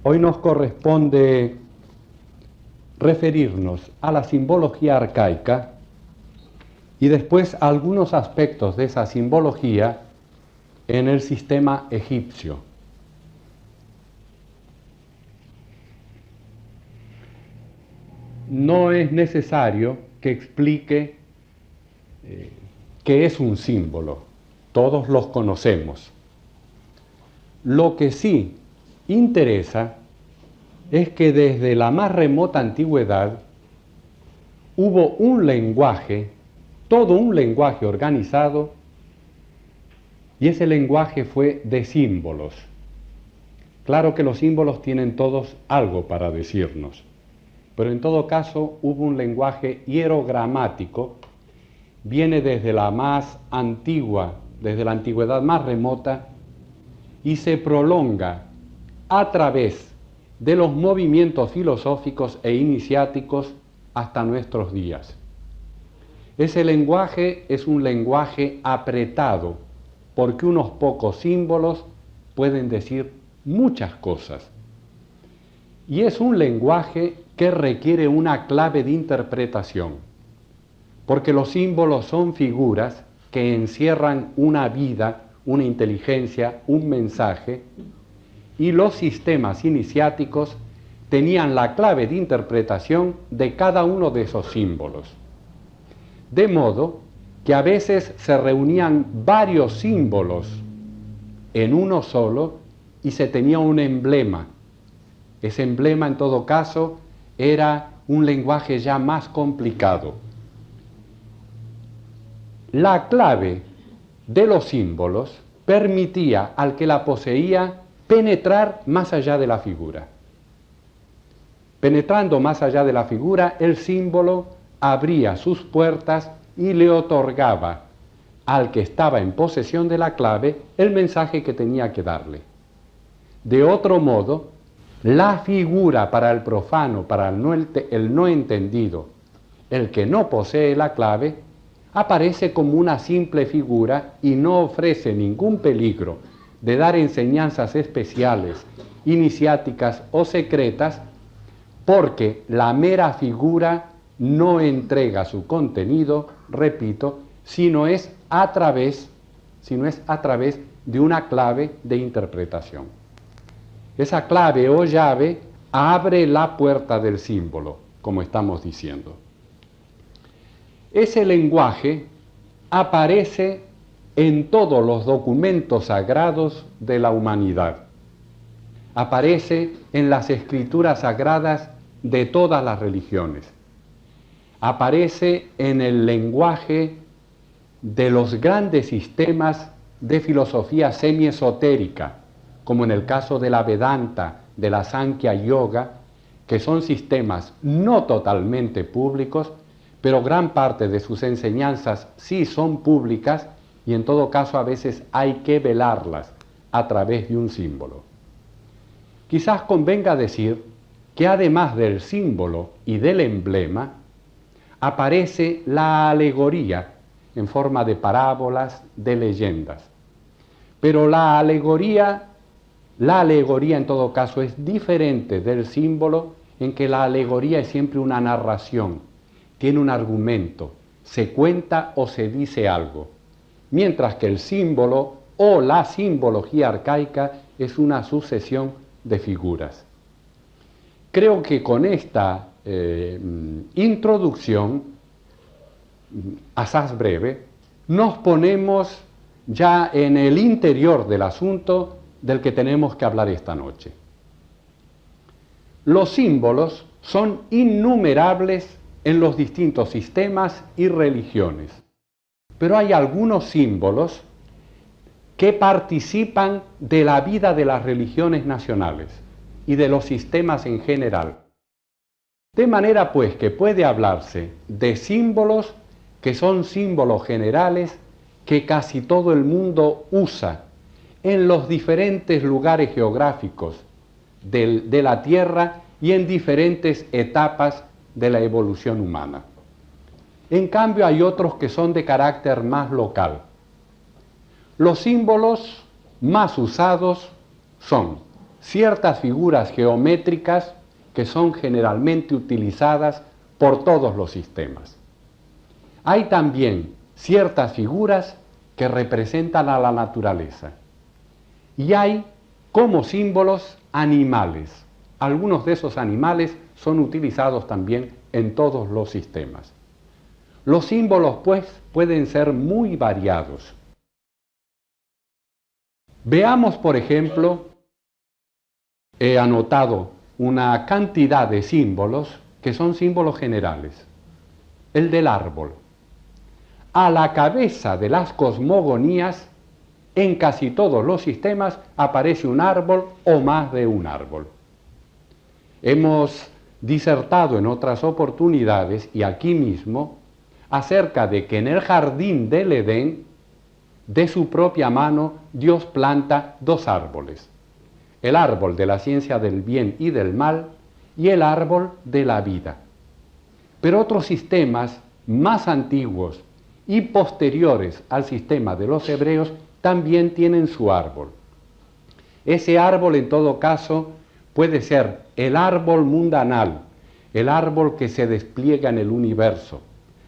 Hoy nos corresponde referirnos a la simbología arcaica y después a algunos aspectos de esa simbología en el sistema egipcio. No es necesario que explique qué es un símbolo, todos los conocemos. Lo que sí interesa es que desde la más remota antigüedad hubo un lenguaje, todo un lenguaje organizado, y ese lenguaje fue de símbolos. Claro que los símbolos tienen todos algo para decirnos, pero en todo caso hubo un lenguaje hierogramático, viene desde la más antigua, desde la antigüedad más remota, y se prolonga a través de los movimientos filosóficos e iniciáticos hasta nuestros días. Ese lenguaje es un lenguaje apretado, porque unos pocos símbolos pueden decir muchas cosas. Y es un lenguaje que requiere una clave de interpretación, porque los símbolos son figuras que encierran una vida, una inteligencia, un mensaje, y los sistemas iniciáticos tenían la clave de interpretación de cada uno de esos símbolos. De modo que a veces se reunían varios símbolos en uno solo y se tenía un emblema. Ese emblema, en todo caso, era un lenguaje ya más complicado. La clave de los símbolos permitía al que la poseía penetrar más allá de la figura. Penetrando más allá de la figura, el símbolo abría sus puertas y le otorgaba al que estaba en posesión de la clave el mensaje que tenía que darle. De otro modo, la figura para el profano, para el no entendido, el que no posee la clave, aparece como una simple figura y no ofrece ningún peligro de dar enseñanzas especiales, iniciáticas o secretas, porque la mera figura no entrega su contenido, repito, sino es a través de una clave de interpretación. Esa clave o llave abre la puerta del símbolo, como estamos diciendo. Ese lenguaje aparece en todos los documentos sagrados de la humanidad. Aparece en las escrituras sagradas de todas las religiones. Aparece en el lenguaje de los grandes sistemas de filosofía semi-esotérica, como en el caso de la Vedanta, de la Sankhya Yoga, que son sistemas no totalmente públicos, pero gran parte de sus enseñanzas sí son públicas y en todo caso a veces hay que velarlas a través de un símbolo. Quizás convenga decir que además del símbolo y del emblema, aparece la alegoría en forma de parábolas, de leyendas. Pero la alegoría en todo caso es diferente del símbolo, en que la alegoría es siempre una narración, tiene un argumento, se cuenta o se dice algo, mientras que el símbolo o la simbología arcaica es una sucesión de figuras. Creo que con esta introducción, asaz breve, nos ponemos ya en el interior del asunto del que tenemos que hablar esta noche. Los símbolos son innumerables en los distintos sistemas y religiones, pero hay algunos símbolos que participan de la vida de las religiones nacionales y de los sistemas en general. De manera pues que puede hablarse de símbolos que son símbolos generales que casi todo el mundo usa en los diferentes lugares geográficos de la Tierra y en diferentes etapas de la evolución humana. En cambio hay otros que son de carácter más local. Los símbolos más usados son ciertas figuras geométricas que son generalmente utilizadas por todos los sistemas. Hay también ciertas figuras que representan a la naturaleza. Y hay como símbolos animales. Algunos de esos animales son utilizados también en todos los sistemas. Los símbolos, pues, pueden ser muy variados. Veamos, por ejemplo, he anotado una cantidad de símbolos que son símbolos generales. El del árbol. A la cabeza de las cosmogonías, en casi todos los sistemas aparece un árbol o más de un árbol. Hemos disertado en otras oportunidades y aquí mismo acerca de que en el jardín del Edén, de su propia mano, Dios planta dos árboles: el árbol de la ciencia del bien y del mal y el árbol de la vida. Pero otros sistemas más antiguos y posteriores al sistema de los hebreos también tienen su árbol. Ese árbol, en todo caso, puede ser el árbol mundanal, el árbol que se despliega en el universo,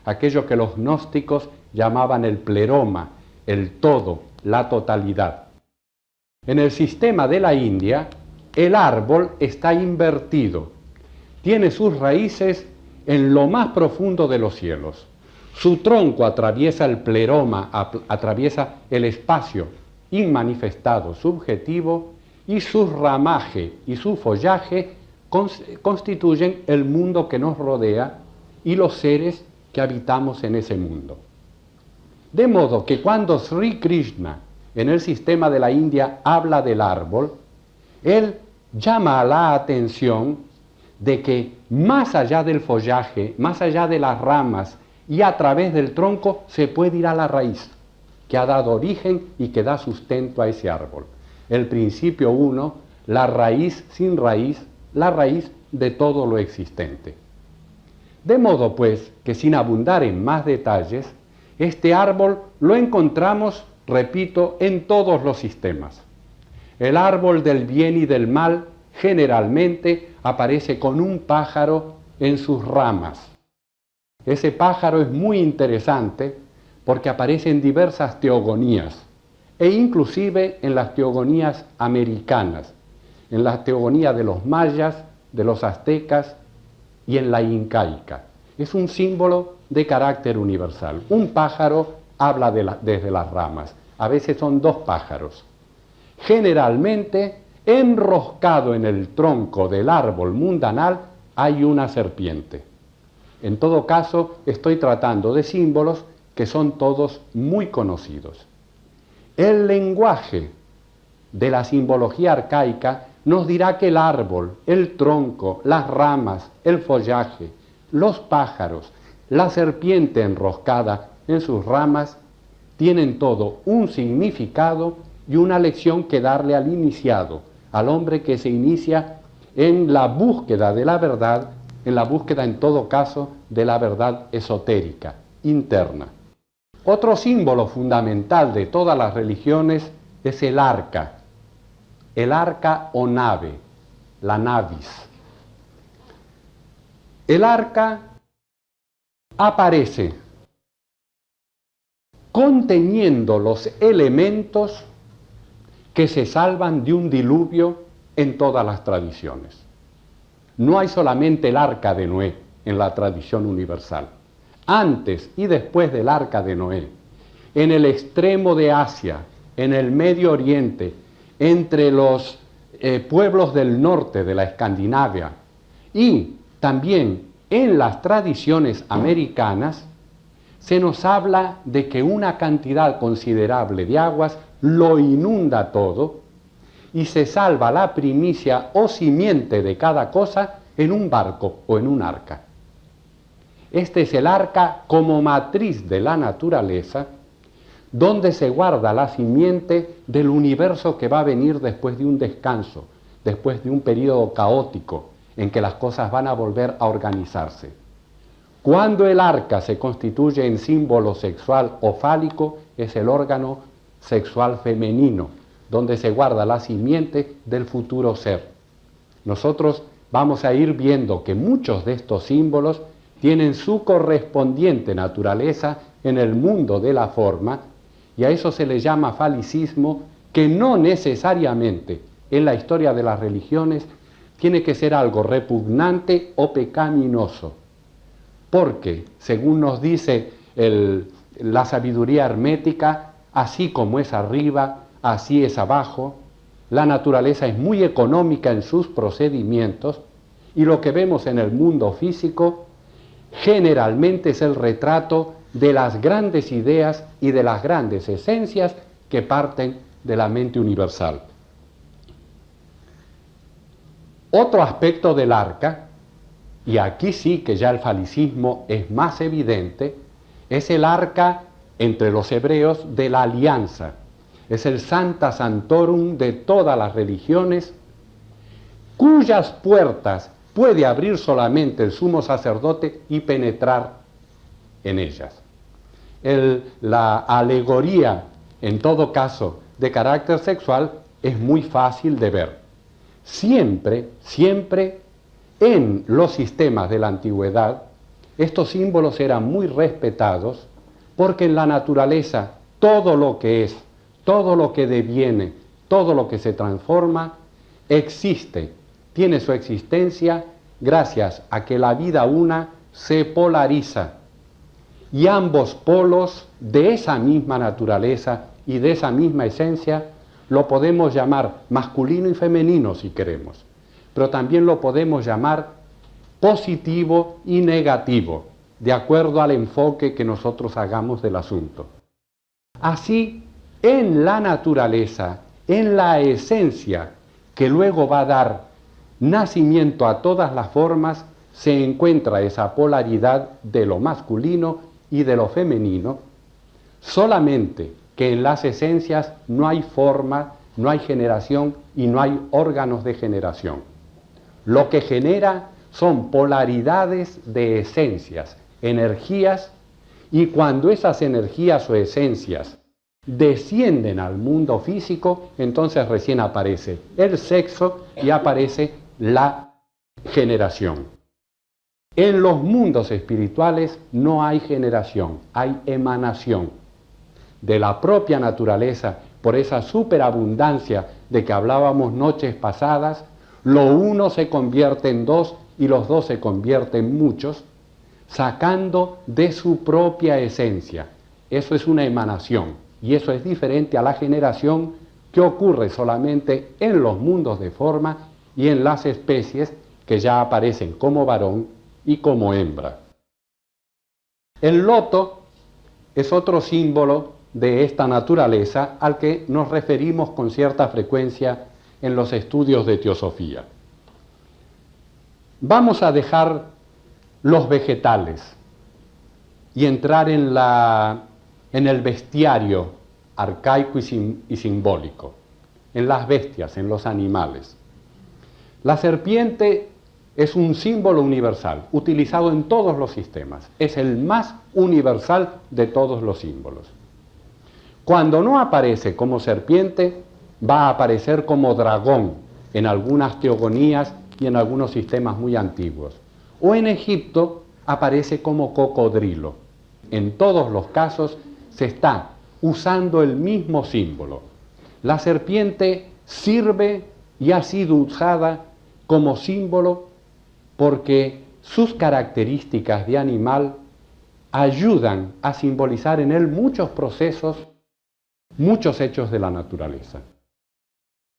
aquello que los gnósticos llamaban el pleroma, el todo, la totalidad. En el sistema de la India, el árbol está invertido, tiene sus raíces en lo más profundo de los cielos. Su tronco atraviesa el pleroma, atraviesa el espacio inmanifestado subjetivo, y su ramaje y su follaje constituyen el mundo que nos rodea y los seres que habitamos en ese mundo. De modo que cuando Sri Krishna en el sistema de la India habla del árbol, él llama a la atención de que más allá del follaje, más allá de las ramas y a través del tronco se puede ir a la raíz, que ha dado origen y que da sustento a ese árbol. El principio uno, la raíz sin raíz, la raíz de todo lo existente. De modo pues que, sin abundar en más detalles, este árbol lo encontramos, repito, en todos los sistemas. El árbol del bien y del mal generalmente aparece con un pájaro en sus ramas. Ese pájaro es muy interesante porque aparece en diversas teogonías e inclusive en las teogonías americanas, en la teogonía de los mayas, de los aztecas y en la incaica. Es un símbolo de carácter universal. Un pájaro habla desde las ramas. A veces son dos pájaros. Generalmente, enroscado en el tronco del árbol mundanal, hay una serpiente. En todo caso, estoy tratando de símbolos que son todos muy conocidos. El lenguaje de la simbología arcaica nos dirá que el árbol, el tronco, las ramas, el follaje, los pájaros, la serpiente enroscada en sus ramas, tienen todo un significado y una lección que darle al iniciado, al hombre que se inicia en la búsqueda de la verdad, en la búsqueda en todo caso de la verdad esotérica, interna. Otro símbolo fundamental de todas las religiones es el arca o nave, la navis. El arca aparece conteniendo los elementos que se salvan de un diluvio en todas las tradiciones. No hay solamente el arca de Noé en la tradición universal. Antes y después del arca de Noé, en el extremo de Asia, en el Medio Oriente, entre los pueblos del norte de la Escandinavia y también en las tradiciones americanas, se nos habla de que una cantidad considerable de aguas lo inunda todo y se salva la primicia o simiente de cada cosa en un barco o en un arca. Este es el arca como matriz de la naturaleza, donde se guarda la simiente del universo que va a venir después de un descanso, después de un periodo caótico en que las cosas van a volver a organizarse. Cuando el arca se constituye en símbolo sexual o fálico, es el órgano sexual femenino, donde se guarda la simiente del futuro ser. Nosotros vamos a ir viendo que muchos de estos símbolos tienen su correspondiente naturaleza en el mundo de la forma, y a eso se le llama falicismo, que no necesariamente en la historia de las religiones tiene que ser algo repugnante o pecaminoso, porque, según nos dice la sabiduría hermética, así como es arriba, así es abajo. La naturaleza es muy económica en sus procedimientos, y lo que vemos en el mundo físico generalmente es el retrato de las grandes ideas y de las grandes esencias que parten de la mente universal. Otro aspecto del arca, y aquí sí que ya el falicismo es más evidente, es el arca entre los hebreos de la alianza. Es el Sancta Sanctorum de todas las religiones, cuyas puertas puede abrir solamente el sumo sacerdote y penetrar en ellas. La alegoría, en todo caso, de carácter sexual, es muy fácil de ver. Siempre en los sistemas de la antigüedad, estos símbolos eran muy respetados, porque en la naturaleza todo lo que es, todo lo que deviene, todo lo que se transforma, existe, tiene su existencia gracias a que la vida una se polariza, y ambos polos de esa misma naturaleza y de esa misma esencia lo podemos llamar masculino y femenino si queremos, pero también lo podemos llamar positivo y negativo, de acuerdo al enfoque que nosotros hagamos del asunto. Así, en la naturaleza, en la esencia que luego va a dar nacimiento a todas las formas, se encuentra esa polaridad de lo masculino y de lo femenino, solamente que en las esencias no hay forma, no hay generación y no hay órganos de generación. Lo que genera son polaridades de esencias, energías, y cuando esas energías o esencias descienden al mundo físico, entonces recién aparece el sexo y aparece la generación. En los mundos espirituales no hay generación, hay emanación de la propia naturaleza. Por esa superabundancia de que hablábamos noches pasadas, lo uno se convierte en dos y los dos se convierten en muchos, sacando de su propia esencia. Eso es una emanación, y eso es diferente a la generación que ocurre solamente en los mundos de forma y en las especies que ya aparecen como varón y como hembra. El loto es otro símbolo de esta naturaleza al que nos referimos con cierta frecuencia en los estudios de teosofía. Vamos a dejar los vegetales y entrar en el bestiario arcaico y simbólico, en las bestias, en los animales. La serpiente es un símbolo universal, utilizado en todos los sistemas. Es el más universal de todos los símbolos. Cuando no aparece como serpiente, va a aparecer como dragón en algunas teogonías y en algunos sistemas muy antiguos. O en Egipto aparece como cocodrilo. En todos los casos se está usando el mismo símbolo. La serpiente sirve y ha sido usada como símbolo porque sus características de animal ayudan a simbolizar en él muchos procesos, muchos hechos de la naturaleza.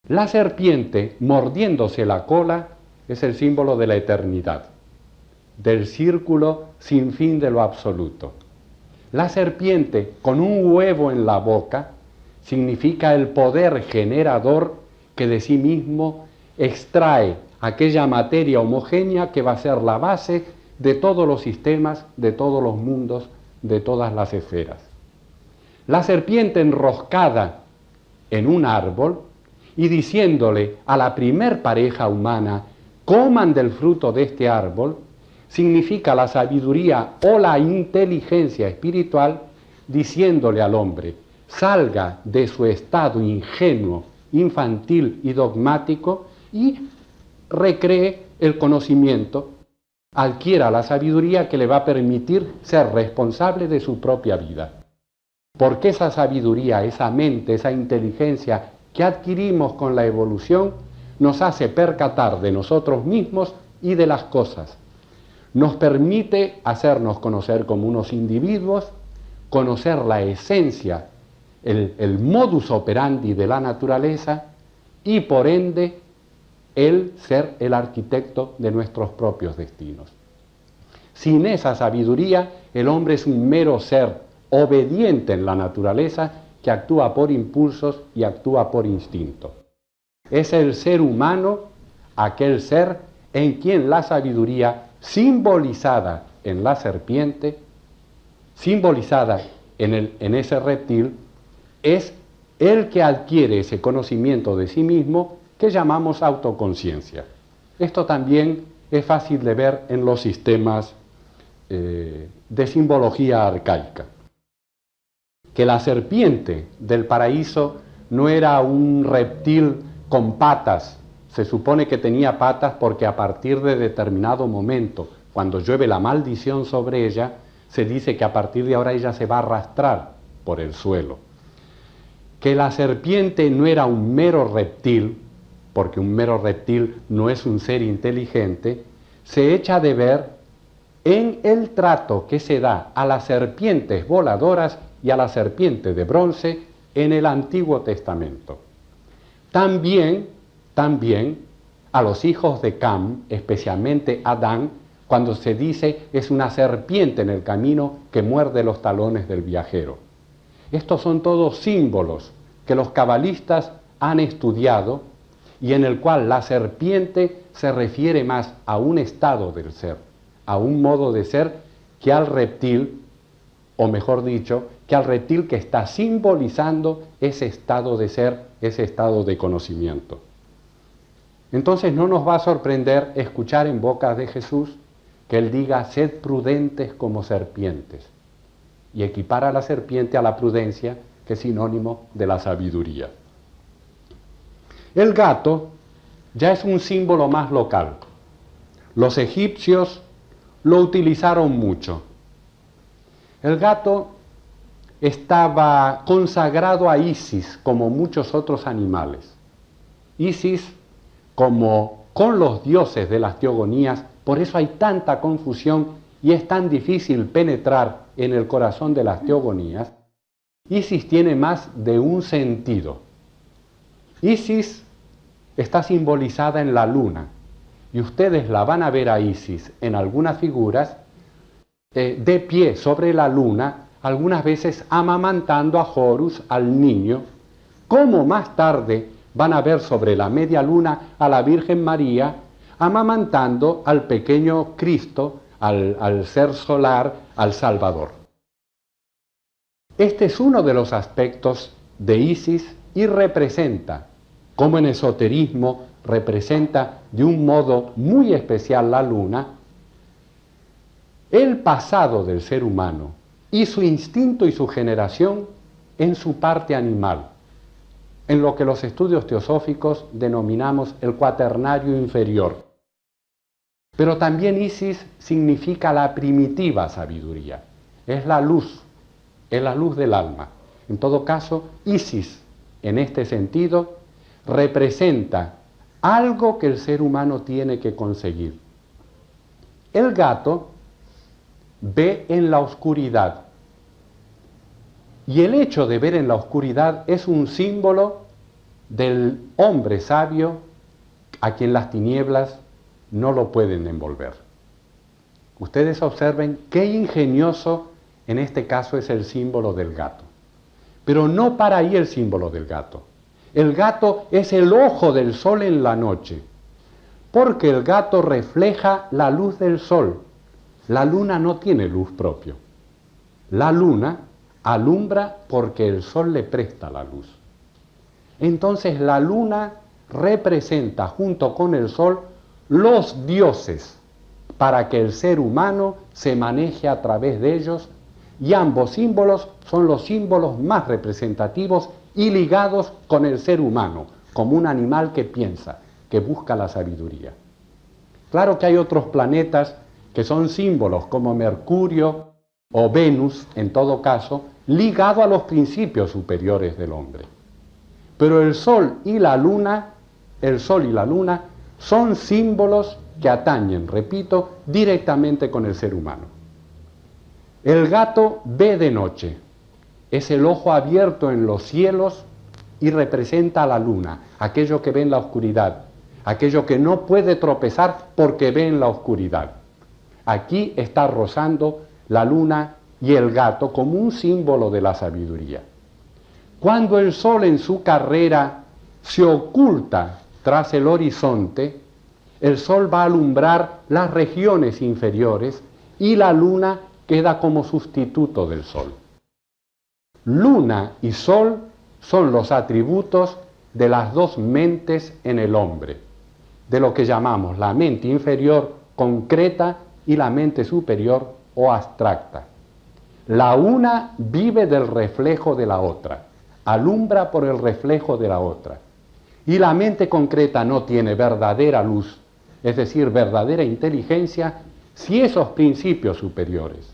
La serpiente, mordiéndose la cola, es el símbolo de la eternidad, del círculo sin fin de lo absoluto. La serpiente, con un huevo en la boca, significa el poder generador que de sí mismo extrae aquella materia homogénea que va a ser la base de todos los sistemas, de todos los mundos, de todas las esferas. La serpiente enroscada en un árbol y diciéndole a la primer pareja humana, coman del fruto de este árbol, significa la sabiduría o la inteligencia espiritual diciéndole al hombre, salga de su estado ingenuo infantil y dogmático y recree el conocimiento, adquiera la sabiduría que le va a permitir ser responsable de su propia vida. Porque esa sabiduría, esa mente, esa inteligencia que adquirimos con la evolución nos hace percatar de nosotros mismos y de las cosas. Nos permite hacernos conocer como unos individuos, conocer la esencia, el modus operandi de la naturaleza y por ende el ser el arquitecto de nuestros propios destinos. Sin esa sabiduría, el hombre es un mero ser obediente en la naturaleza que actúa por impulsos y actúa por instinto. Es el ser humano aquel ser en quien la sabiduría, simbolizada en la serpiente, simbolizada en ese reptil, es el que adquiere ese conocimiento de sí mismo que llamamos autoconciencia. Esto también es fácil de ver en los sistemas de simbología arcaica. Que la serpiente del paraíso no era un reptil con patas. Se supone que tenía patas porque a partir de determinado momento, cuando llueve la maldición sobre ella, se dice que a partir de ahora ella se va a arrastrar por el suelo. Que la serpiente no era un mero reptil, porque un mero reptil no es un ser inteligente, se echa de ver en el trato que se da a las serpientes voladoras y a la serpiente de bronce en el Antiguo Testamento. También a los hijos de Cam, especialmente Adán, cuando se dice es una serpiente en el camino que muerde los talones del viajero. Estos son todos símbolos que los cabalistas han estudiado y en el cual la serpiente se refiere más a un estado del ser, a un modo de ser, que al reptil, o mejor dicho, que al reptil que está simbolizando ese estado de ser, ese estado de conocimiento. Entonces no nos va a sorprender escuchar en boca de Jesús que Él diga, sed prudentes como serpientes, y equipara a la serpiente a la prudencia, que es sinónimo de la sabiduría. El gato ya es un símbolo más local. Los egipcios lo utilizaron mucho. El gato estaba consagrado a Isis, como muchos otros animales. Isis, como con los dioses de las teogonías, por eso hay tanta confusión y es tan difícil penetrar en el corazón de las teogonías. Isis tiene más de un sentido. Isis está simbolizada en la luna, y ustedes la van a ver a Isis en algunas figuras de pie sobre la luna, algunas veces amamantando a Horus, al niño, como más tarde van a ver sobre la media luna a la Virgen María amamantando al pequeño Cristo, al ser solar, al Salvador. Este es uno de los aspectos de Isis y representa, como en esoterismo representa de un modo muy especial la luna, el pasado del ser humano y su instinto y su generación en su parte animal, en lo que los estudios teosóficos denominamos el cuaternario inferior. Pero también Isis significa la primitiva sabiduría, es la luz del alma. En todo caso, Isis, en este sentido, representa algo que el ser humano tiene que conseguir. El gato ve en la oscuridad, y el hecho de ver en la oscuridad es un símbolo del hombre sabio a quien las tinieblas no lo pueden envolver. Ustedes observen qué ingenioso en este caso es el símbolo del gato. Pero no para ahí el símbolo del gato. El gato es el ojo del sol en la noche, porque el gato refleja la luz del sol. La luna no tiene luz propia. La luna alumbra porque el sol le presta la luz. Entonces la luna representa junto con el sol los dioses para que el ser humano se maneje a través de ellos, y ambos símbolos son los símbolos más representativos y ligados con el ser humano, como un animal que piensa, que busca la sabiduría. Claro que hay otros planetas que son símbolos, como Mercurio o Venus, en todo caso, ligado a los principios superiores del hombre. Pero el Sol y la Luna son símbolos que atañen, repito, directamente con el ser humano. El gato ve de noche, es el ojo abierto en los cielos y representa a la luna, aquello que ve en la oscuridad, aquello que no puede tropezar porque ve en la oscuridad. Aquí está rozando la luna y el gato como un símbolo de la sabiduría. Cuando el sol en su carrera se oculta tras el horizonte, el sol va a alumbrar las regiones inferiores y la luna queda como sustituto del sol. Luna y sol son los atributos de las dos mentes en el hombre, de lo que llamamos la mente inferior concreta y la mente superior o abstracta. La una vive del reflejo de la otra, alumbra por el reflejo de la otra. Y la mente concreta no tiene verdadera luz, es decir, verdadera inteligencia, si esos principios superiores,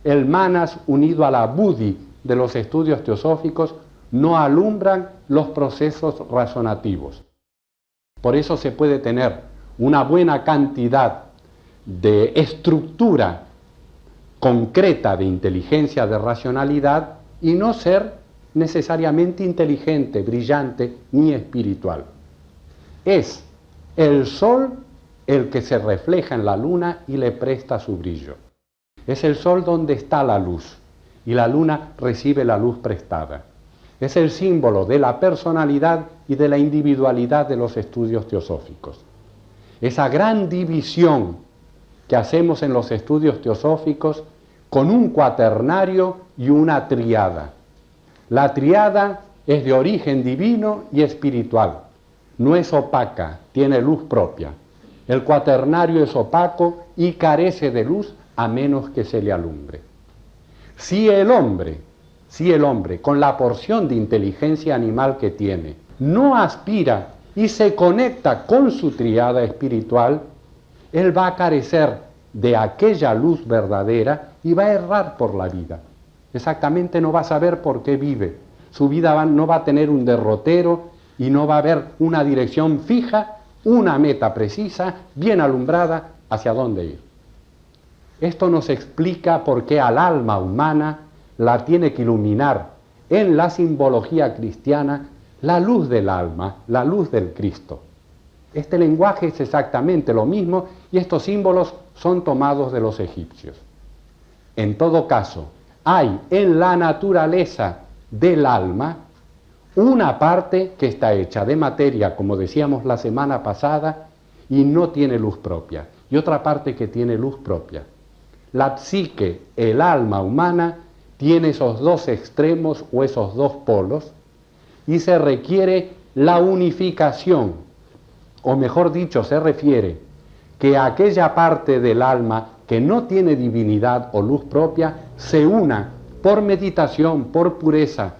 el manas unido a la buddhi de los estudios teosóficos, no alumbran los procesos razonativos. Por eso se puede tener una buena cantidad de estructura concreta de inteligencia, de racionalidad, y no ser necesariamente inteligente, brillante ni espiritual. Es el sol el que se refleja en la luna y le presta su brillo. Es el sol donde está la luz y la luna recibe la luz prestada. Es el símbolo de la personalidad y de la individualidad de los estudios teosóficos. Esa gran división que hacemos en los estudios teosóficos con un cuaternario y una triada. La triada es de origen divino y espiritual. No es opaca, tiene luz propia. El cuaternario es opaco y carece de luz a menos que se le alumbre. Si el hombre, con la porción de inteligencia animal que tiene, no aspira y se conecta con su triada espiritual, él va a carecer de aquella luz verdadera y va a errar por la vida. Exactamente no va a saber por qué vive. Su vida no va a tener un derrotero y no va a haber una dirección fija, una meta precisa, bien alumbrada, hacia dónde ir. Esto nos explica por qué al alma humana la tiene que iluminar en la simbología cristiana la luz del alma, la luz del Cristo. Este lenguaje es exactamente lo mismo y estos símbolos son tomados de los egipcios. En todo caso, hay en la naturaleza del alma una parte que está hecha de materia, como decíamos la semana pasada, y no tiene luz propia, y otra parte que tiene luz propia. La psique, el alma humana, tiene esos dos extremos o esos dos polos, y se requiere la unificación, o mejor dicho, se refiere que aquella parte del alma que no tiene divinidad o luz propia se una por meditación, por pureza,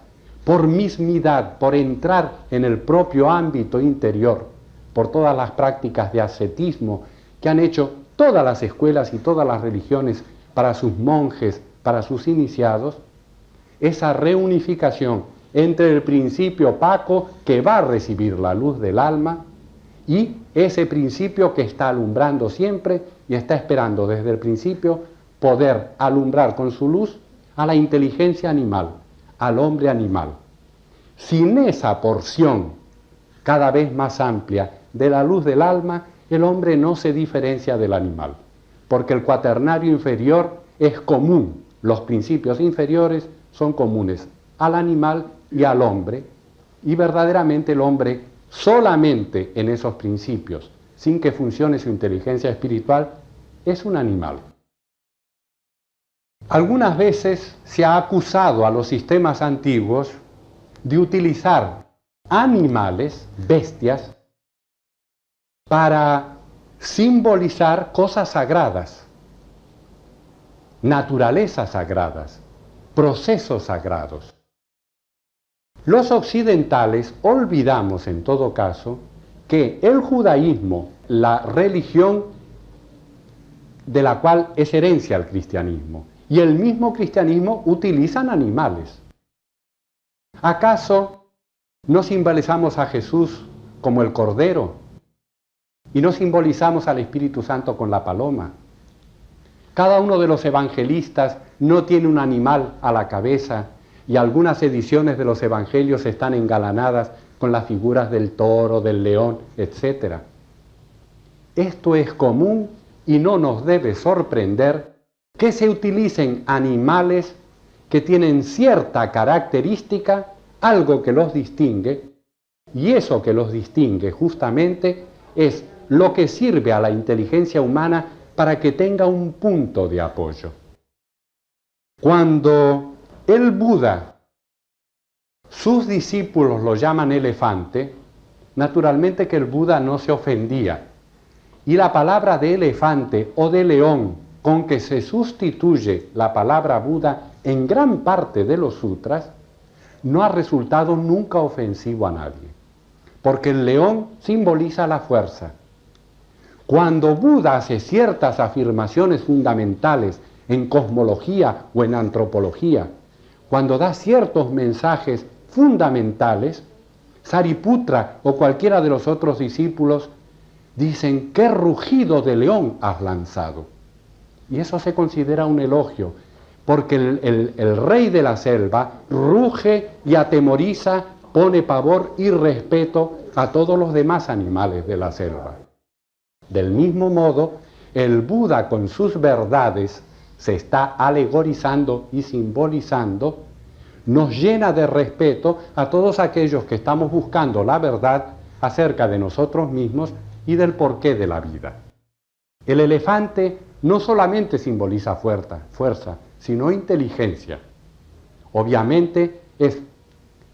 por mismidad, por entrar en el propio ámbito interior, por todas las prácticas de ascetismo que han hecho todas las escuelas y todas las religiones para sus monjes, para sus iniciados, esa reunificación entre el principio opaco que va a recibir la luz del alma y ese principio que está alumbrando siempre y está esperando desde el principio poder alumbrar con su luz a la inteligencia animal, al hombre animal. Sin esa porción cada vez más amplia de la luz del alma, el hombre no se diferencia del animal, porque el cuaternario inferior es común, los principios inferiores son comunes al animal y al hombre, y verdaderamente el hombre solamente en esos principios, sin que funcione su inteligencia espiritual, es un animal. Algunas veces se ha acusado a los sistemas antiguos de utilizar animales, bestias, para simbolizar cosas sagradas, naturalezas sagradas, procesos sagrados. Los occidentales olvidamos en todo caso que el judaísmo, la religión de la cual es herencia el cristianismo, y el mismo cristianismo utilizan animales. ¿Acaso no simbolizamos a Jesús como el Cordero y no simbolizamos al Espíritu Santo con la paloma? Cada uno de los evangelistas no tiene un animal a la cabeza y algunas ediciones de los evangelios están engalanadas con las figuras del toro, del león, etc. Esto es común y no nos debe sorprender que se utilicen animales que tienen cierta característica, algo que los distingue, y eso que los distingue justamente es lo que sirve a la inteligencia humana para que tenga un punto de apoyo. Cuando el Buda, sus discípulos lo llaman elefante, naturalmente que el Buda no se ofendía. Y la palabra de elefante o de león, con que se sustituye la palabra Buda en gran parte de los sutras, no ha resultado nunca ofensivo a nadie. Porque el león simboliza la fuerza. Cuando Buda hace ciertas afirmaciones fundamentales en cosmología o en antropología, cuando da ciertos mensajes fundamentales, Sariputra o cualquiera de los otros discípulos dicen: ¿qué rugido de león has lanzado? Y eso se considera un elogio, porque el rey de la selva ruge y atemoriza, pone pavor y respeto a todos los demás animales de la selva. Del mismo modo, el Buda con sus verdades se está alegorizando y simbolizando, nos llena de respeto a todos aquellos que estamos buscando la verdad acerca de nosotros mismos y del porqué de la vida. El elefante no solamente simboliza fuerza, sino inteligencia. Obviamente es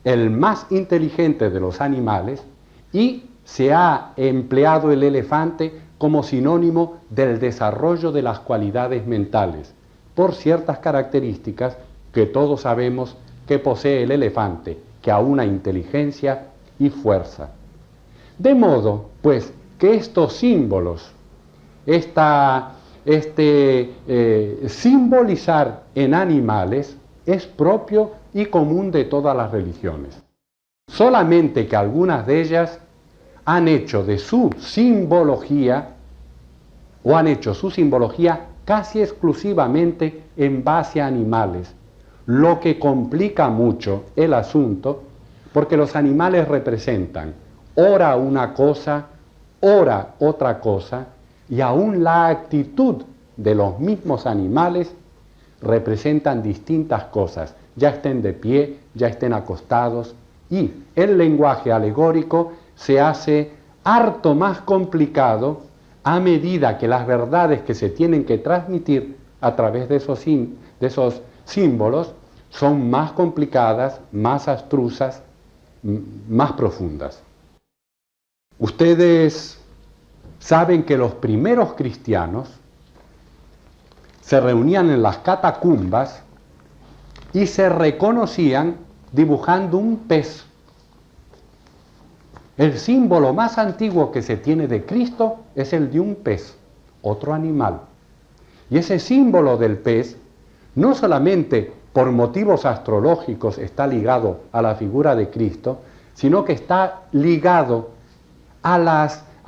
el más inteligente de los animales y se ha empleado el elefante como sinónimo del desarrollo de las cualidades mentales, por ciertas características que todos sabemos que posee el elefante, que aúna inteligencia y fuerza. De modo, pues, que estos símbolos, simbolizar en animales es propio y común de todas las religiones. Solamente que algunas de ellas han hecho de su simbología, o han hecho su simbología casi exclusivamente en base a animales, lo que complica mucho el asunto, porque los animales representan ora una cosa, ora otra cosa, y aún la actitud de los mismos animales representan distintas cosas, ya estén de pie, ya estén acostados, y el lenguaje alegórico se hace harto más complicado a medida que las verdades que se tienen que transmitir a través de esos símbolos son más complicadas, más abstrusas, más profundas. Ustedes saben que los primeros cristianos se reunían en las catacumbas y se reconocían dibujando un pez. El símbolo más antiguo que se tiene de Cristo es el de un pez, otro animal. Y ese símbolo del pez, no solamente por motivos astrológicos está ligado a la figura de Cristo, sino que está ligado a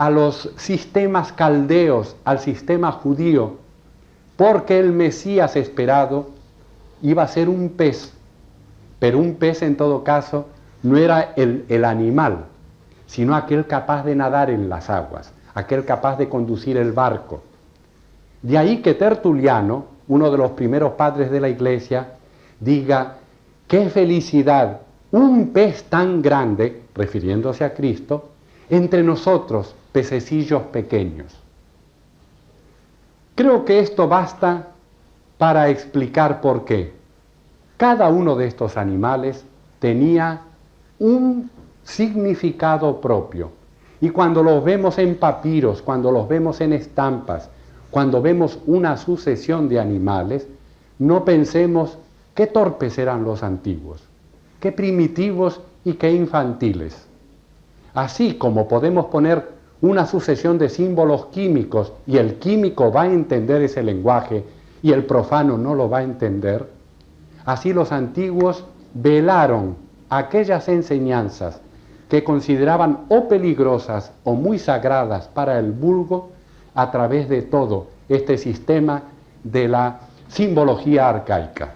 los sistemas caldeos, al sistema judío, porque el Mesías esperado iba a ser un pez, pero un pez en todo caso no era el animal, sino aquel capaz de nadar en las aguas, aquel capaz de conducir el barco. De ahí que Tertuliano, uno de los primeros padres de la Iglesia, diga: ¡qué felicidad! Un pez tan grande, refiriéndose a Cristo, entre nosotros, pececillos pequeños. Creo que esto basta para explicar por qué. Cada uno de estos animales tenía un significado propio. Y cuando los vemos en papiros, cuando los vemos en estampas, cuando vemos una sucesión de animales, no pensemos qué torpes eran los antiguos, qué primitivos y qué infantiles. Así como podemos poner una sucesión de símbolos químicos y el químico va a entender ese lenguaje y el profano no lo va a entender, así los antiguos velaron aquellas enseñanzas que consideraban o peligrosas o muy sagradas para el vulgo a través de todo este sistema de la simbología arcaica.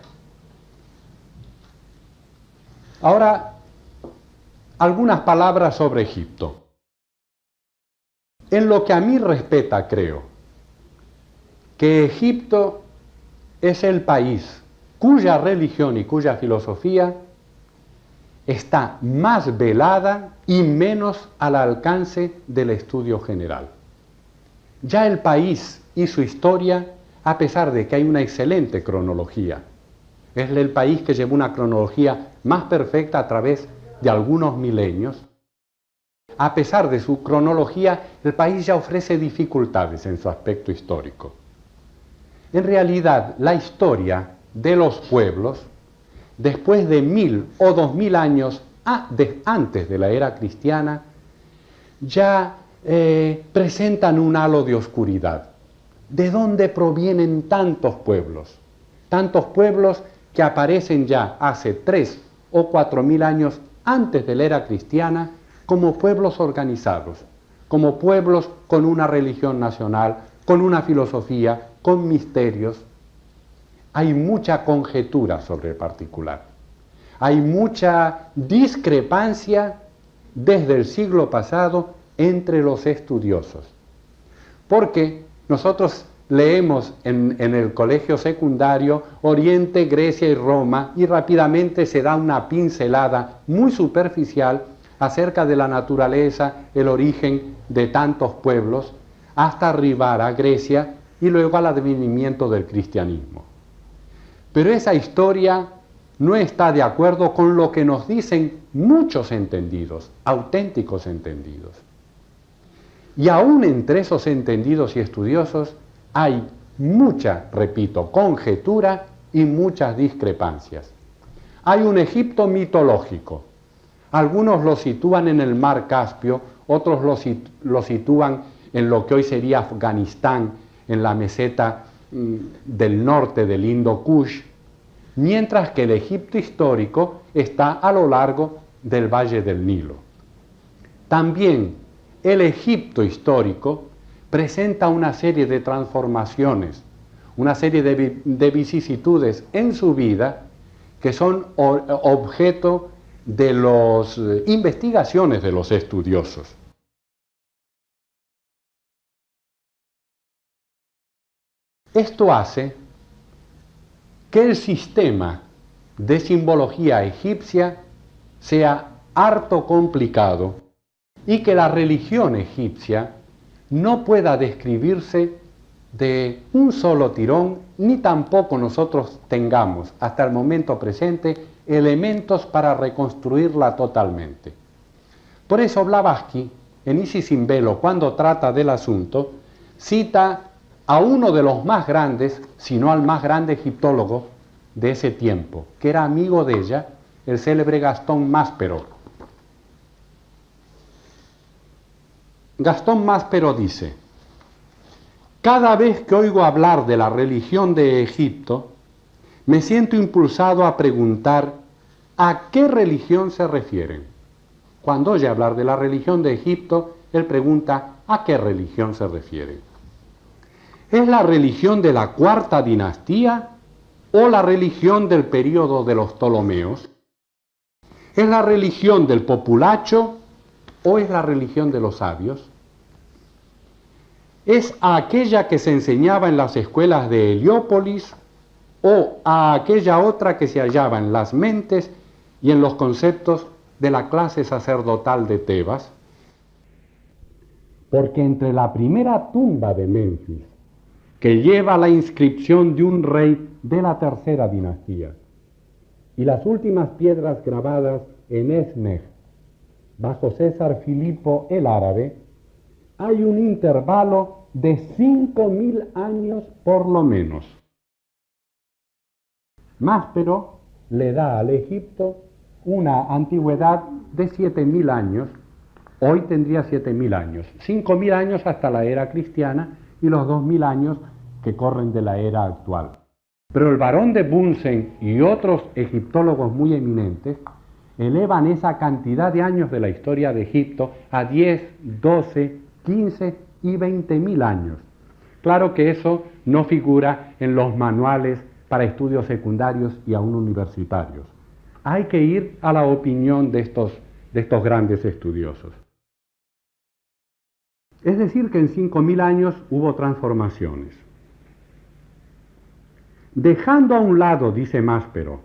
Ahora, algunas palabras sobre Egipto. En lo que a mí respecta, creo que Egipto es el país cuya religión y cuya filosofía está más velada y menos al alcance del estudio general. Ya el país y su historia, a pesar de que hay una excelente cronología, es el país que lleva una cronología más perfecta a través de algunos milenios. A pesar de su cronología, el país ya ofrece dificultades en su aspecto histórico. En realidad, la historia de los pueblos, después de 1000 o 2000 años antes de la era cristiana, ya presentan un halo de oscuridad. ¿De dónde provienen tantos pueblos? Tantos pueblos que aparecen ya hace 3 o 4000 años antes de la era cristiana como pueblos organizados, como pueblos con una religión nacional, con una filosofía, con misterios. Hay mucha conjetura sobre el particular. Hay mucha discrepancia desde el siglo pasado entre los estudiosos. Porque nosotros leemos en el colegio secundario Oriente, Grecia y Roma y rápidamente se da una pincelada muy superficial acerca de la naturaleza, el origen de tantos pueblos, hasta arribar a Grecia y luego al advenimiento del cristianismo. Pero esa historia no está de acuerdo con lo que nos dicen muchos entendidos, auténticos entendidos. Y aún entre esos entendidos y estudiosos hay mucha, repito, conjetura y muchas discrepancias. Hay un Egipto mitológico. Algunos lo sitúan en el mar Caspio, otros lo sitúan en lo que hoy sería Afganistán, en la meseta del norte del Indo Kush, mientras que el Egipto histórico está a lo largo del Valle del Nilo. También el Egipto histórico presenta una serie de transformaciones, una serie de vicisitudes en su vida que son objeto de las investigaciones de los estudiosos. Esto hace que el sistema de simbología egipcia sea harto complicado y que la religión egipcia no pueda describirse de un solo tirón, ni tampoco nosotros tengamos hasta el momento presente elementos para reconstruirla totalmente. Por eso Blavatsky, en Isis sin velo, cuando trata del asunto, cita a uno de los más grandes, si no al más grande egiptólogo de ese tiempo, que era amigo de ella, el célebre Gastón Maspero. Gastón Maspero dice: cada vez que oigo hablar de la religión de Egipto, me siento impulsado a preguntar ¿a qué religión se refieren? Cuando oye hablar de la religión de Egipto, él pregunta ¿a qué religión se refieren? ¿Es la religión de la cuarta dinastía o la religión del período de los Ptolomeos? ¿Es la religión del populacho o es la religión de los sabios? ¿Es a aquella que se enseñaba en las escuelas de Heliópolis o a aquella otra que se hallaba en las mentes y en los conceptos de la clase sacerdotal de Tebas? Porque entre la primera tumba de Menfis, que lleva la inscripción de un rey de la tercera dinastía, y las últimas piedras grabadas en Esneh, bajo César Filipo el Árabe, hay un intervalo de 5000 años por lo menos. Máspero le da al Egipto una antigüedad de 7.000 años, hoy tendría 7.000 años, 5.000 años hasta la era cristiana y los 2.000 años que corren de la era actual. Pero el barón de Bunsen y otros egiptólogos muy eminentes elevan esa cantidad de años de la historia de Egipto a 10, 12, 15 y 20.000 años. Claro que eso no figura en los manuales para estudios secundarios y aún universitarios. Hay que ir a la opinión de estos grandes estudiosos. Es decir, que en 5.000 años hubo transformaciones. Dejando a un lado, dice Máspero,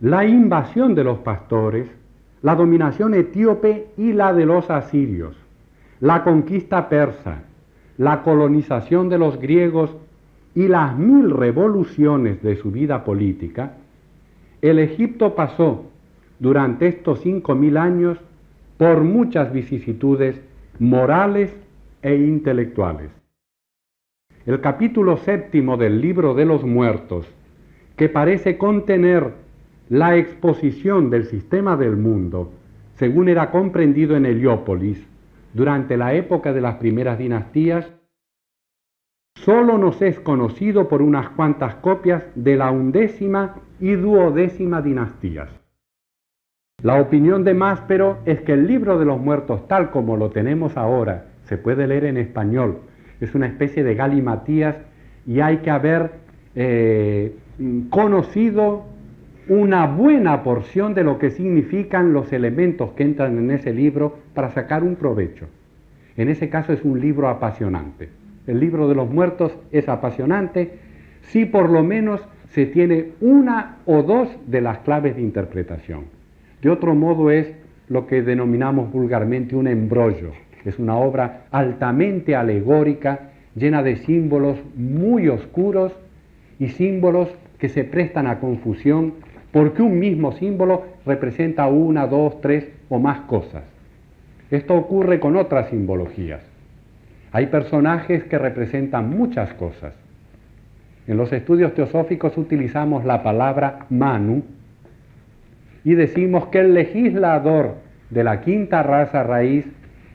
la invasión de los pastores, la dominación etíope y la de los asirios, la conquista persa, la colonización de los griegos y las 1000 revoluciones de su vida política, el Egipto pasó durante estos 5.000 años por muchas vicisitudes morales e intelectuales. El capítulo 7 del Libro de los Muertos, que parece contener la exposición del sistema del mundo, según era comprendido en Heliópolis, durante la época de las primeras dinastías, solo nos es conocido por unas cuantas copias de la 11ª y 12ª dinastías. La opinión de Máspero es que el Libro de los Muertos, tal como lo tenemos ahora, se puede leer en español, es una especie de galimatías y hay que haber conocido una buena porción de lo que significan los elementos que entran en ese libro para sacar un provecho. En ese caso es un libro apasionante. El Libro de los Muertos es apasionante si por lo menos se tiene una o dos de las claves de interpretación. De otro modo es lo que denominamos vulgarmente un embrollo. Es una obra altamente alegórica, llena de símbolos muy oscuros y símbolos que se prestan a confusión porque un mismo símbolo representa una, dos, tres o más cosas. Esto ocurre con otras simbologías. Hay personajes que representan muchas cosas. En los estudios teosóficos utilizamos la palabra Manu y decimos que el legislador de la quinta raza raíz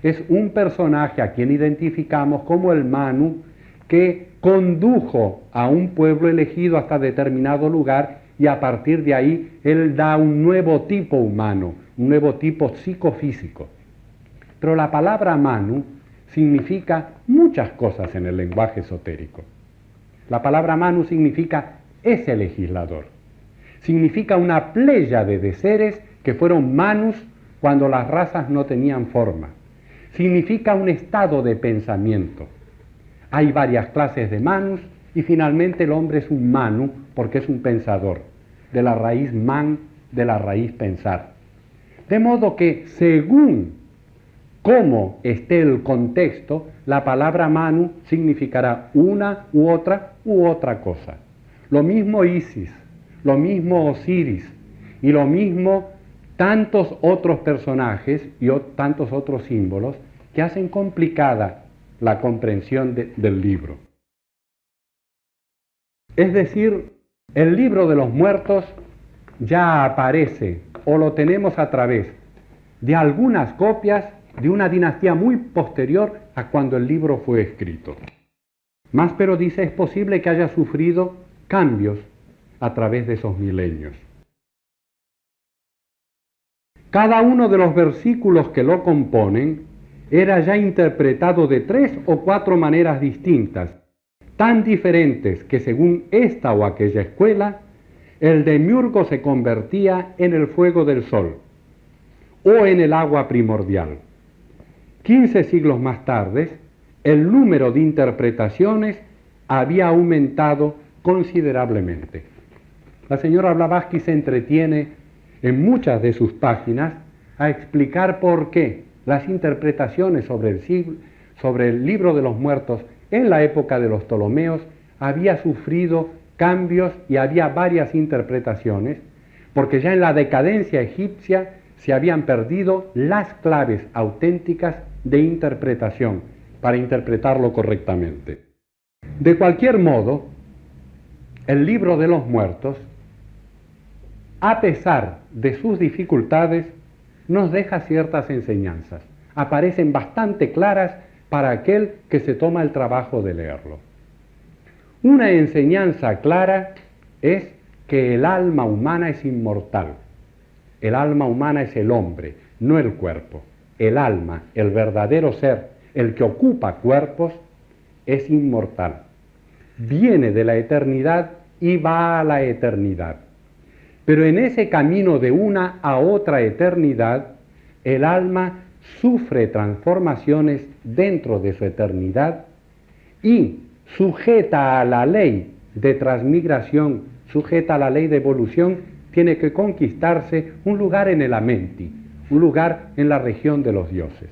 es un personaje a quien identificamos como el Manu que condujo a un pueblo elegido hasta determinado lugar y a partir de ahí él da un nuevo tipo humano, un nuevo tipo psicofísico. Pero la palabra Manu significa muchas cosas en el lenguaje esotérico. La palabra Manu significa ese legislador. Significa una pléyade de seres que fueron Manus cuando las razas no tenían forma. Significa un estado de pensamiento. Hay varias clases de Manus y finalmente el hombre es un Manu porque es un pensador, de la raíz man, de la raíz pensar. De modo que según cómo esté el contexto, la palabra Manu significará una u otra cosa. Lo mismo Isis, lo mismo Osiris y lo mismo tantos otros personajes y tantos otros símbolos que hacen complicada la comprensión del libro. Es decir, el Libro de los Muertos ya aparece o lo tenemos a través de algunas copias de una dinastía muy posterior a cuando el libro fue escrito. Máspero dice es posible que haya sufrido cambios a través de esos milenios. Cada uno de los versículos que lo componen era ya interpretado de 3 o 4 maneras distintas, tan diferentes que según esta o aquella escuela, el demiurgo se convertía en el fuego del sol o en el agua primordial. 15 siglos más tarde, el número de interpretaciones había aumentado considerablemente. La señora Blavatsky se entretiene en muchas de sus páginas a explicar por qué las interpretaciones sobre el Libro de los Muertos en la época de los Ptolomeos había sufrido cambios y había varias interpretaciones, porque ya en la decadencia egipcia se habían perdido las claves auténticas de interpretación para interpretarlo correctamente. De cualquier modo, el Libro de los Muertos a pesar de sus dificultades, nos deja ciertas enseñanzas. Aparecen bastante claras para aquel que se toma el trabajo de leerlo. Una enseñanza clara es que el alma humana es inmortal. El alma humana es el hombre, no el cuerpo. El alma, el verdadero ser, el que ocupa cuerpos, es inmortal. Viene de la eternidad y va a la eternidad. Pero en ese camino de una a otra eternidad, el alma sufre transformaciones dentro de su eternidad y sujeta a la ley de transmigración, sujeta a la ley de evolución, tiene que conquistarse un lugar en el Amenti, un lugar en la región de los dioses.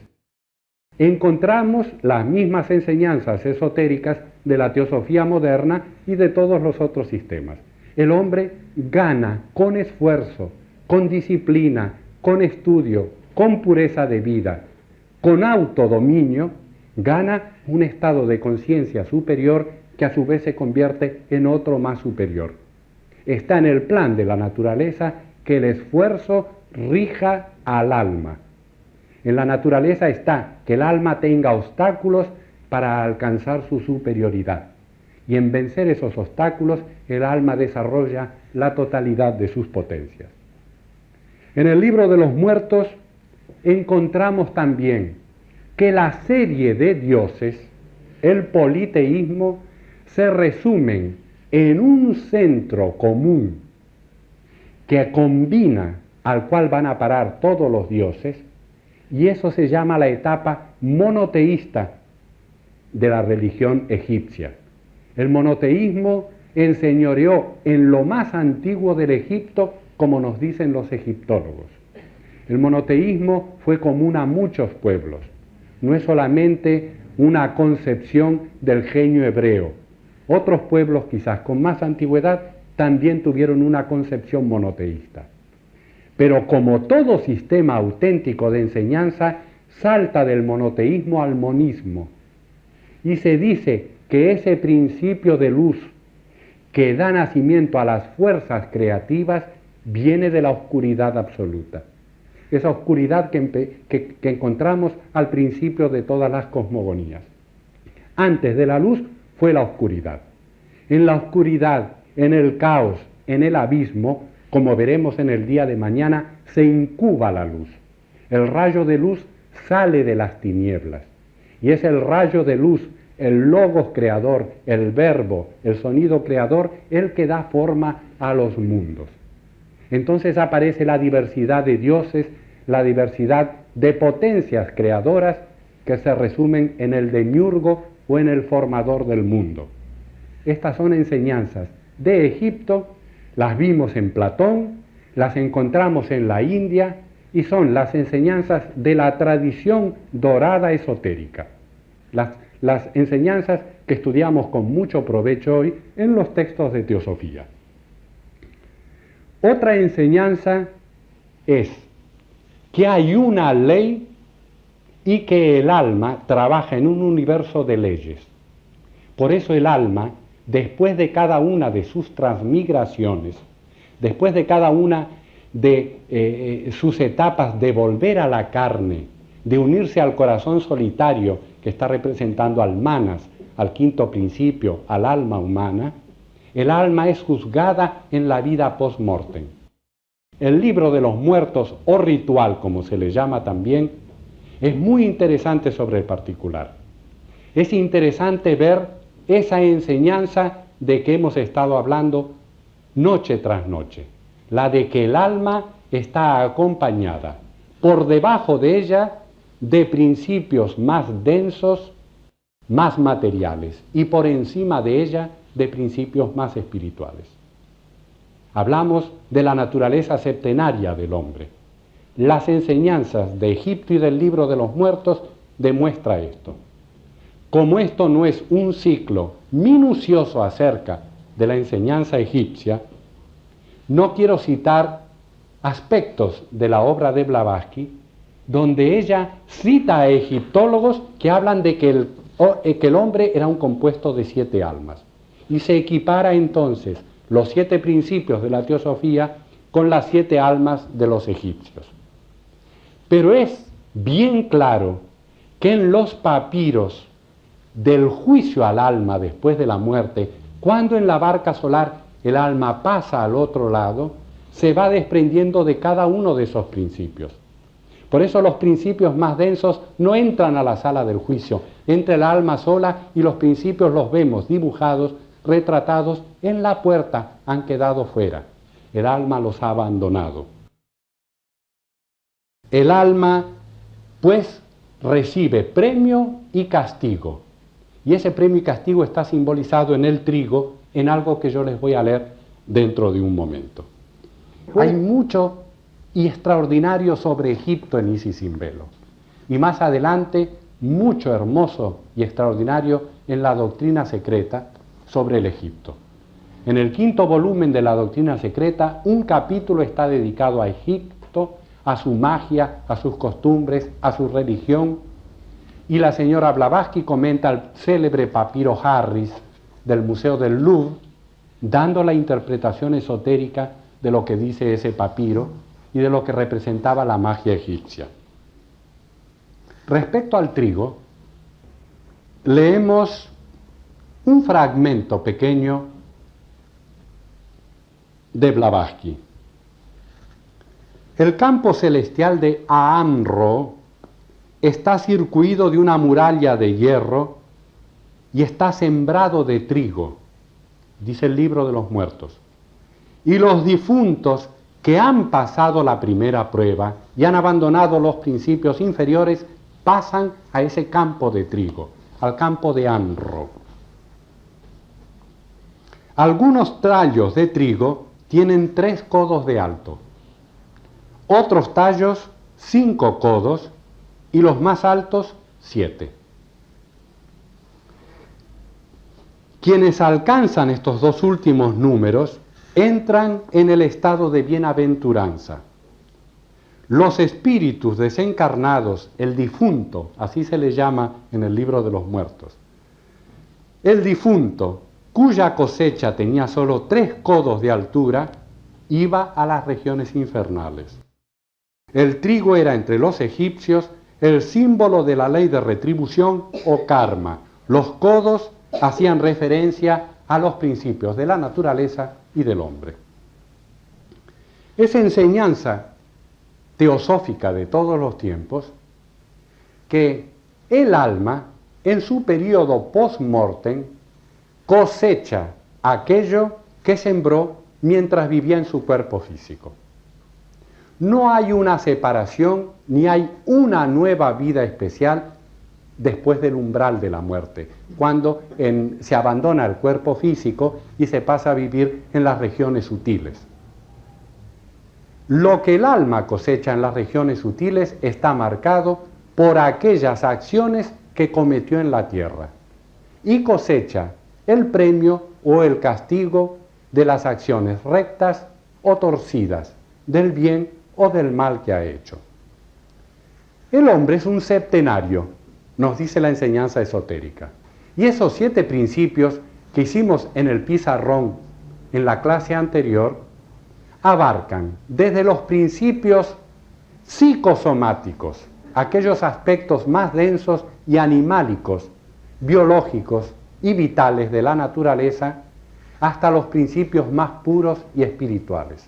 Encontramos las mismas enseñanzas esotéricas de la teosofía moderna y de todos los otros sistemas. El hombre gana con esfuerzo, con disciplina, con estudio, con pureza de vida, con autodominio, gana un estado de conciencia superior que a su vez se convierte en otro más superior. Está en el plan de la naturaleza que el esfuerzo rija al alma. En la naturaleza está que el alma tenga obstáculos para alcanzar su superioridad. Y en vencer esos obstáculos, el alma desarrolla la totalidad de sus potencias. En el libro de los muertos encontramos también que la serie de dioses, el politeísmo, se resumen en un centro común que combina, al cual van a parar todos los dioses, y eso se llama la etapa monoteísta de la religión egipcia. El monoteísmo enseñoreó en lo más antiguo del Egipto, como nos dicen los egiptólogos. El monoteísmo fue común a muchos pueblos. No es solamente una concepción del genio hebreo. Otros pueblos, quizás con más antigüedad, también tuvieron una concepción monoteísta. Pero como todo sistema auténtico de enseñanza, salta del monoteísmo al monismo. Y se dice que ese principio de luz que da nacimiento a las fuerzas creativas viene de la oscuridad absoluta. Esa oscuridad que encontramos al principio de todas las cosmogonías. Antes de la luz fue la oscuridad. En la oscuridad, en el caos, en el abismo, como veremos en el día de mañana, se incuba la luz. El rayo de luz sale de las tinieblas. Y es el rayo de luz, el logos creador, el verbo, el sonido creador, el que da forma a los mundos. Entonces aparece la diversidad de dioses, la diversidad de potencias creadoras que se resumen en el demiurgo o en el formador del mundo. Estas son enseñanzas de Egipto, las vimos en Platón, las encontramos en la India y son las enseñanzas de la tradición dorada esotérica. Las enseñanzas que estudiamos con mucho provecho hoy en los textos de teosofía. Otra enseñanza es que hay una ley y que el alma trabaja en un universo de leyes. Por eso el alma, después de cada una de sus transmigraciones, después de cada una de sus etapas de volver a la carne, de unirse al corazón solitario que está representando al manas, al quinto principio, al alma humana, el alma es juzgada en la vida post-mortem. El libro de los muertos, o ritual como se le llama también, es muy interesante sobre el particular. Es interesante ver esa enseñanza de que hemos estado hablando noche tras noche, la de que el alma está acompañada por debajo de ella de principios más densos, más materiales, y por encima de ella de principios más espirituales. Hablamos de la naturaleza septenaria del hombre. Las enseñanzas de Egipto y del libro de los muertos demuestran esto. Como esto no es un ciclo minucioso acerca de la enseñanza egipcia, no quiero citar aspectos de la obra de Blavatsky, donde ella cita a egiptólogos que hablan de que el hombre era un compuesto de 7 almas. Y se equipara entonces los 7 principios de la teosofía con las 7 almas de los egipcios. Pero es bien claro que en los papiros del juicio al alma después de la muerte, cuando en la barca solar el alma pasa al otro lado, se va desprendiendo de cada uno de esos principios. Por eso los principios más densos no entran a la sala del juicio, entra el alma sola y los principios los vemos dibujados, retratados en la puerta, han quedado fuera. El alma los ha abandonado. El alma, pues, recibe premio y castigo. Y ese premio y castigo está simbolizado en el trigo, en algo que yo les voy a leer dentro de un momento. Hay mucho y extraordinario sobre Egipto en Isis sin velo. Y más adelante, mucho hermoso y extraordinario en la doctrina secreta sobre el Egipto. En el 5º volumen de la doctrina secreta, un capítulo está dedicado a Egipto, a su magia, a sus costumbres, a su religión. Y la señora Blavatsky comenta el célebre papiro Harris del Museo del Louvre, dando la interpretación esotérica de lo que dice ese papiro y de lo que representaba la magia egipcia. Respecto al trigo, leemos un fragmento pequeño de Blavatsky. El campo celestial de Aamro está circuido de una muralla de hierro y está sembrado de trigo, dice el libro de los muertos. Y los difuntos que han pasado la primera prueba y han abandonado los principios inferiores pasan a ese campo de trigo, al campo de Aamro. Algunos tallos de trigo tienen 3 codos de alto, otros tallos 5 codos y los más altos 7. Quienes alcanzan estos 2 últimos números entran en el estado de bienaventuranza. Los espíritus desencarnados, el difunto, así se le llama en el libro de los muertos, el difunto cuya cosecha tenía solo 3 codos de altura, iba a las regiones infernales. El trigo era entre los egipcios el símbolo de la ley de retribución o karma. Los codos hacían referencia a los principios de la naturaleza y del hombre. Esa enseñanza teosófica de todos los tiempos, que el alma, en su periodo post-mortem, cosecha aquello que sembró mientras vivía en su cuerpo físico. No hay una separación ni hay una nueva vida especial después del umbral de la muerte, cuando se abandona el cuerpo físico y se pasa a vivir en las regiones sutiles. Lo que el alma cosecha en las regiones sutiles está marcado por aquellas acciones que cometió en la tierra y cosecha el premio o el castigo de las acciones rectas o torcidas, del bien o del mal que ha hecho. El hombre es un septenario, nos dice la enseñanza esotérica. Y esos 7 principios que hicimos en el pizarrón en la clase anterior abarcan desde los principios psicosomáticos, aquellos aspectos más densos y animálicos, biológicos y vitales de la naturaleza, hasta los principios más puros y espirituales.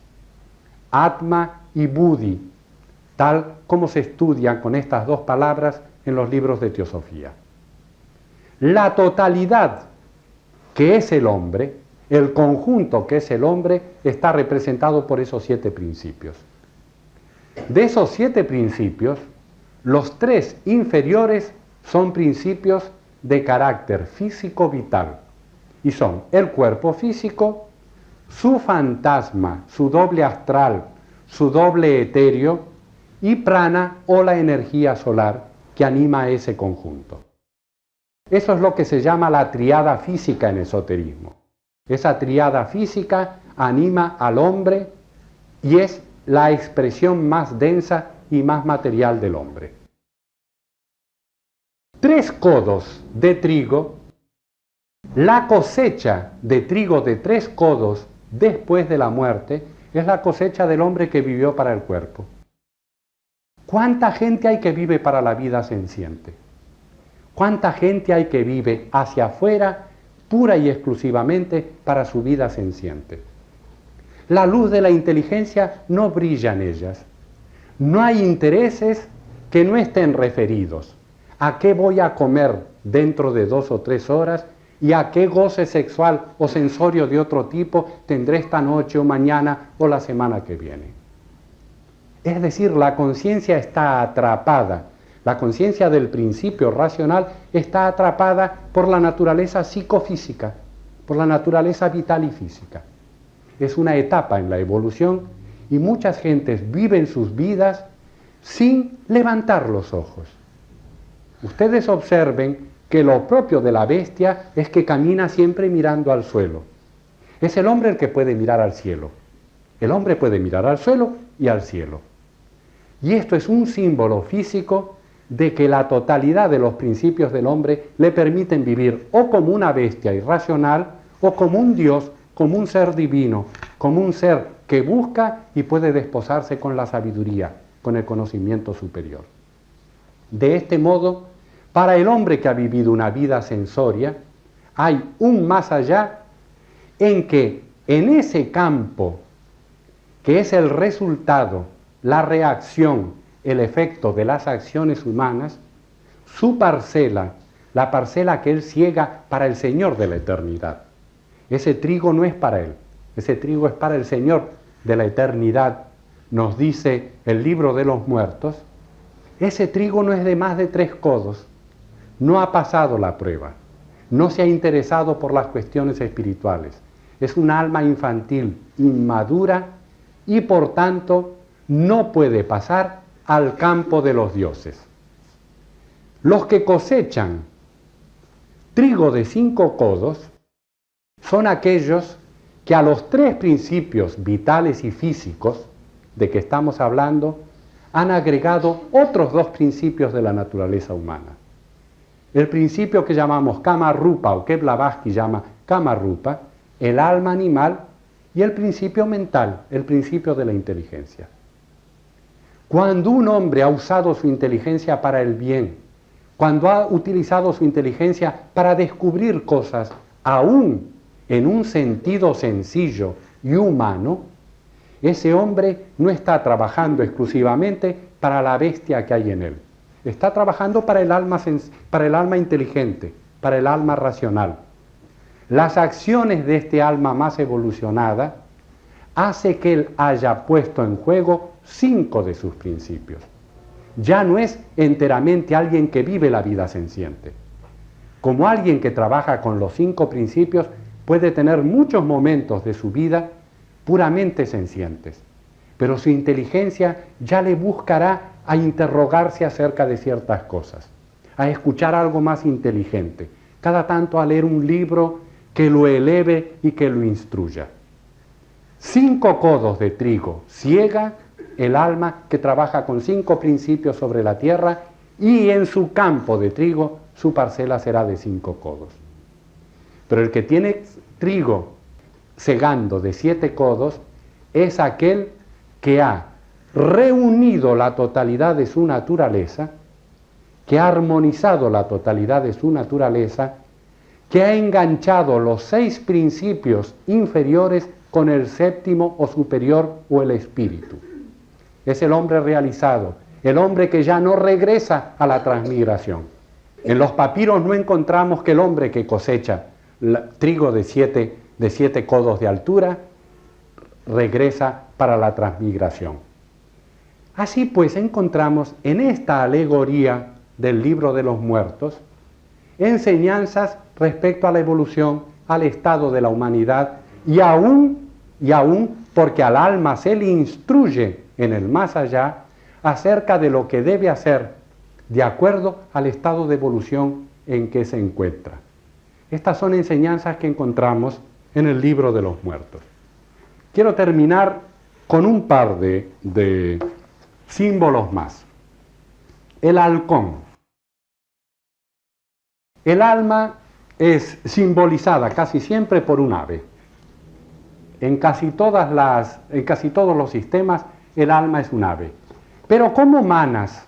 Atma y Buddhi, tal como se estudian con estas 2 palabras en los libros de teosofía. La totalidad que es el hombre, el conjunto que es el hombre, está representado por esos 7 principios. De esos 7 principios, los 3 inferiores son principios de carácter físico vital, y son el cuerpo físico, su fantasma, su doble astral, su doble etéreo, y prana o la energía solar que anima a ese conjunto. Eso es lo que se llama la triada física en esoterismo. Esa triada física anima al hombre y es la expresión más densa y más material del hombre. 3 codos de trigo, la cosecha de trigo de 3 codos después de la muerte es la cosecha del hombre que vivió para el cuerpo. ¿Cuánta gente hay que vive para la vida senciente? ¿Cuánta gente hay que vive hacia afuera, pura y exclusivamente para su vida senciente? La luz de la inteligencia no brilla en ellas. No hay intereses que no estén referidos. ¿A qué voy a comer dentro de 2 o 3 horas? ¿Y a qué goce sexual o sensorio de otro tipo tendré esta noche o mañana o la semana que viene? Es decir, la conciencia está atrapada. La conciencia del principio racional está atrapada por la naturaleza psicofísica, por la naturaleza vital y física. Es una etapa en la evolución y muchas gentes viven sus vidas sin levantar los ojos. Ustedes observen que lo propio de la bestia es que camina siempre mirando al suelo. Es el hombre el que puede mirar al cielo. El hombre puede mirar al suelo y al cielo. Y esto es un símbolo físico de que la totalidad de los principios del hombre le permiten vivir o como una bestia irracional o como un Dios, como un ser divino, como un ser que busca y puede desposarse con la sabiduría, con el conocimiento superior. De este modo, para el hombre que ha vivido una vida sensoria, hay un más allá en que en ese campo, que es el resultado, la reacción, el efecto de las acciones humanas, su parcela, la parcela que él ciega para el Señor de la eternidad. Ese trigo no es para él, ese trigo es para el Señor de la eternidad, nos dice el libro de los muertos. Ese trigo no es de más de 3 codos, no ha pasado la prueba, no se ha interesado por las cuestiones espirituales, es un alma infantil, inmadura y por tanto no puede pasar al campo de los dioses. Los que cosechan trigo de 5 codos son aquellos que a los 3 principios vitales y físicos de que estamos hablando han agregado otros 2 principios de la naturaleza humana. El principio que llamamos Kama Rupa o que Blavatsky llama Kama Rupa, el alma animal, y el principio mental, el principio de la inteligencia. Cuando un hombre ha usado su inteligencia para el bien, cuando ha utilizado su inteligencia para descubrir cosas, aún en un sentido sencillo y humano, ese hombre no está trabajando exclusivamente para la bestia que hay en él. Está trabajando para el alma inteligente, para el alma racional. Las acciones de este alma más evolucionada hace que él haya puesto en juego 5 de sus principios. Ya no es enteramente alguien que vive la vida senciente. Como alguien que trabaja con los 5 principios, puede tener muchos momentos de su vida puramente sencientes, pero su inteligencia ya le buscará a interrogarse acerca de ciertas cosas, a escuchar algo más inteligente, cada tanto a leer un libro que lo eleve y que lo instruya. 5 codos de trigo ciega el alma que trabaja con 5 principios sobre la tierra y en su campo de trigo su parcela será de 5 codos. Pero el que tiene trigo segando de 7 codos es aquel que ha reunido la totalidad de su naturaleza, que ha armonizado la totalidad de su naturaleza, que ha enganchado los 6 principios inferiores con el 7º o superior o el espíritu. Es el hombre realizado, el hombre que ya no regresa a la transmigración. En los papiros no encontramos que el hombre que cosecha trigo de 7 codos de altura regresa para la transmigración. Así pues encontramos en esta alegoría del libro de los muertos enseñanzas respecto a la evolución, al estado de la humanidad y aún porque al alma se le instruye en el más allá acerca de lo que debe hacer de acuerdo al estado de evolución en que se encuentra. Estas son enseñanzas que encontramos en el libro de los muertos. Quiero terminar con un par de símbolos más. El halcón. El alma es simbolizada casi siempre por un ave. en casi todos los sistemas el alma es un ave. Pero como Manas,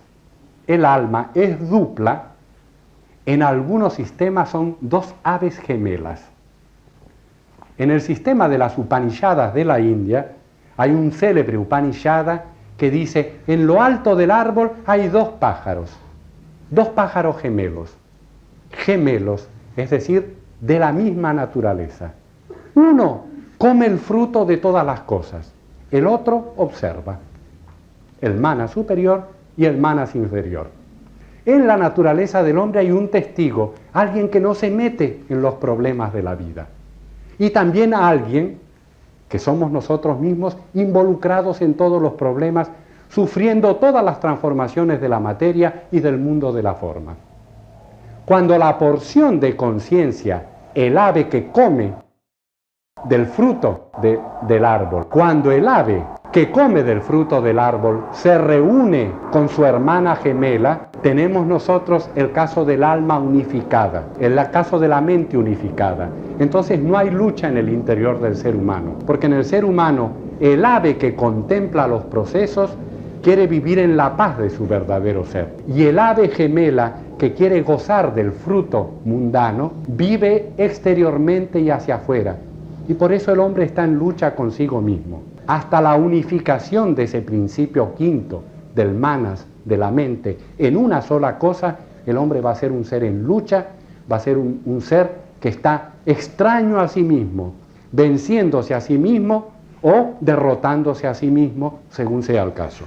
el alma es dupla, en algunos sistemas son dos aves gemelas. En el sistema de las Upanishadas de la India hay un célebre Upanishada que dice: en lo alto del árbol hay dos pájaros gemelos, es decir, de la misma naturaleza. Uno come el fruto de todas las cosas, el otro observa. El Manas superior y el Manas inferior. En la naturaleza del hombre hay un testigo, alguien que no se mete en los problemas de la vida. Y también alguien, que somos nosotros mismos, involucrados en todos los problemas, sufriendo todas las transformaciones de la materia y del mundo de la forma. Cuando la porción de conciencia, el ave que come del fruto del árbol, cuando el ave que come del fruto del árbol se reúne con su hermana gemela, tenemos nosotros el caso del alma unificada, el caso de la mente unificada. Entonces no hay lucha en el interior del ser humano, porque en el ser humano el ave que contempla los procesos quiere vivir en la paz de su verdadero ser. Y el ave gemela que quiere gozar del fruto mundano vive exteriormente y hacia afuera. Y por eso el hombre está en lucha consigo mismo. Hasta la unificación de ese principio quinto del Manas, de la mente, en una sola cosa, el hombre va a ser un ser en lucha, va a ser un ser que está extraño a sí mismo, venciéndose a sí mismo o derrotándose a sí mismo, según sea el caso.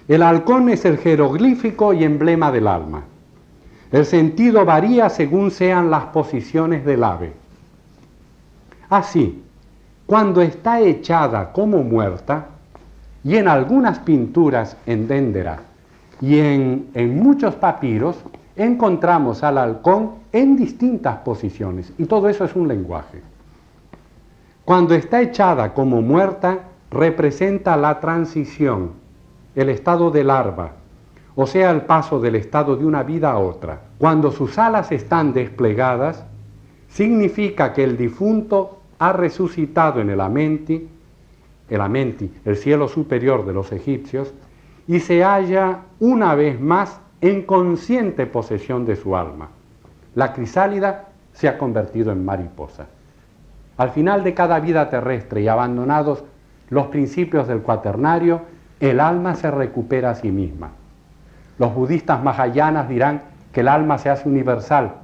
El halcón es el jeroglífico y emblema del alma. El sentido varía según sean las posiciones del ave. Así, cuando está echada como muerta, y en algunas pinturas en Dendera y en muchos papiros, encontramos al halcón en distintas posiciones, y todo eso es un lenguaje. Cuando está echada como muerta, representa la transición, el estado de larva, o sea, el paso del estado de una vida a otra. Cuando sus alas están desplegadas, significa que el difunto ha resucitado en el Amenti, el cielo superior de los egipcios, y se halla una vez más en consciente posesión de su alma. La crisálida se ha convertido en mariposa. Al final de cada vida terrestre y abandonados los principios del cuaternario, el alma se recupera a sí misma. Los budistas mahayanas dirán que el alma se hace universal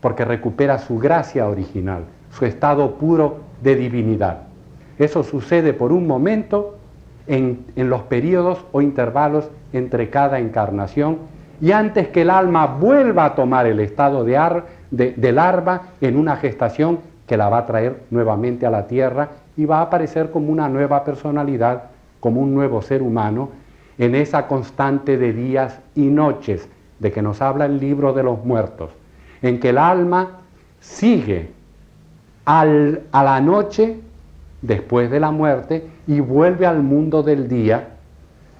porque recupera su gracia original, su estado puro de divinidad. Eso sucede por un momento en los periodos o intervalos entre cada encarnación, y antes que el alma vuelva a tomar el estado de larva en una gestación que la va a traer nuevamente a la tierra y va a aparecer como una nueva personalidad, como un nuevo ser humano, en esa constante de días y noches de que nos habla el libro de los muertos, en que el alma sigue a la noche después de la muerte y vuelve al mundo del día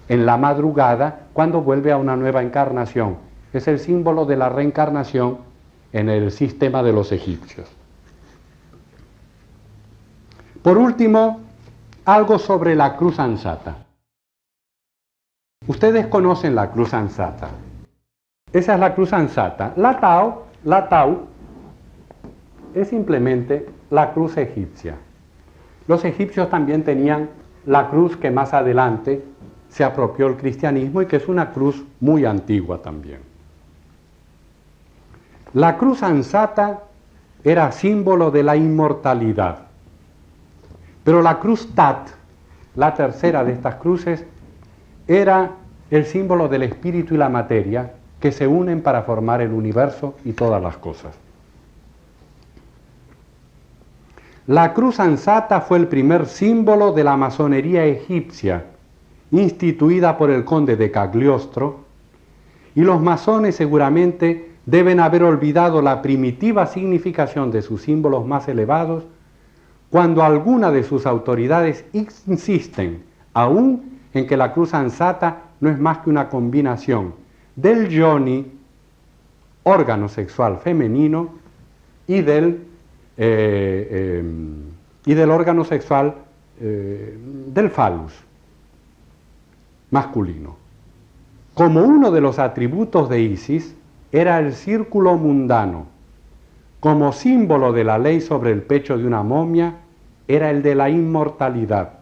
en la madrugada cuando vuelve a una nueva encarnación. Es el símbolo de la reencarnación en el sistema de los egipcios. Por último, algo sobre la cruz ansata. Ustedes conocen la cruz ansata. Esa es la cruz ansata. La tau es simplemente la cruz egipcia. Los egipcios también tenían la cruz que más adelante se apropió el cristianismo y que es una cruz muy antigua también. La cruz ansata era símbolo de la inmortalidad, pero la cruz tat, la tercera de estas cruces, era el símbolo del espíritu y la materia que se unen para formar el universo y todas las cosas. La cruz ansata fue el primer símbolo de la masonería egipcia, instituida por el conde de Cagliostro, y los masones seguramente deben haber olvidado la primitiva significación de sus símbolos más elevados cuando alguna de sus autoridades insisten aún en que la cruz ansata no es más que una combinación del yoni, órgano sexual femenino, y del y del órgano sexual del falus masculino. Como uno de los atributos de Isis era el círculo mundano, como símbolo de la ley sobre el pecho de una momia era el de la inmortalidad,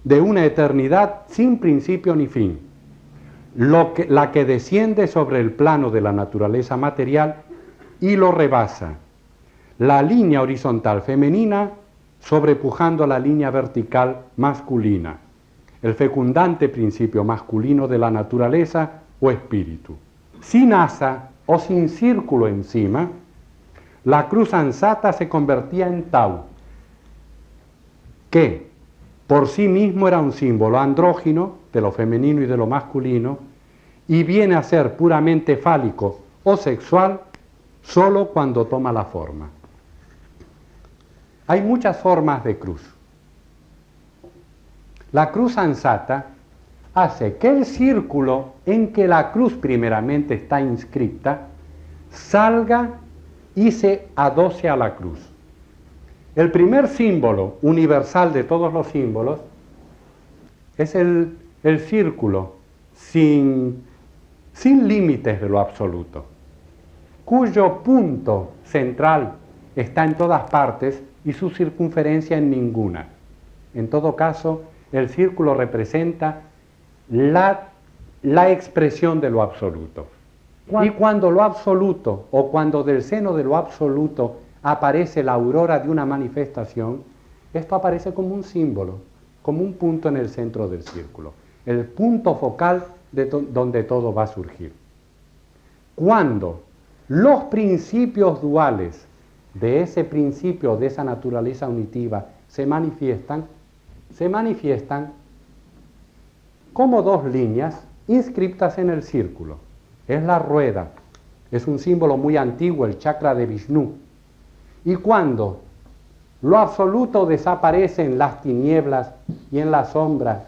de una eternidad sin principio ni fin, la que desciende sobre el plano de la naturaleza material y lo rebasa. La línea horizontal femenina sobrepujando la línea vertical masculina, el fecundante principio masculino de la naturaleza o espíritu. Sin asa o sin círculo encima, la cruz ansata se convertía en Tau, que por sí mismo era un símbolo andrógino de lo femenino y de lo masculino, y viene a ser puramente fálico o sexual solo cuando toma la forma. Hay muchas formas de cruz. La cruz ansata hace que el círculo en que la cruz primeramente está inscripta salga y se adoce a la cruz. El primer símbolo universal de todos los símbolos es el círculo sin límites de lo absoluto, cuyo punto central está en todas partes y su circunferencia en ninguna. En todo caso, el círculo representa la expresión de lo absoluto. Y cuando lo absoluto, o cuando del seno de lo absoluto aparece la aurora de una manifestación, esto aparece como un símbolo, como un punto en el centro del círculo, el punto focal de donde todo va a surgir. Cuando los principios duales de ese principio, de esa naturaleza unitiva, se manifiestan como dos líneas inscriptas en el círculo. Es la rueda, es un símbolo muy antiguo, el chakra de Vishnu. Y cuando lo absoluto desaparece en las tinieblas y en la sombra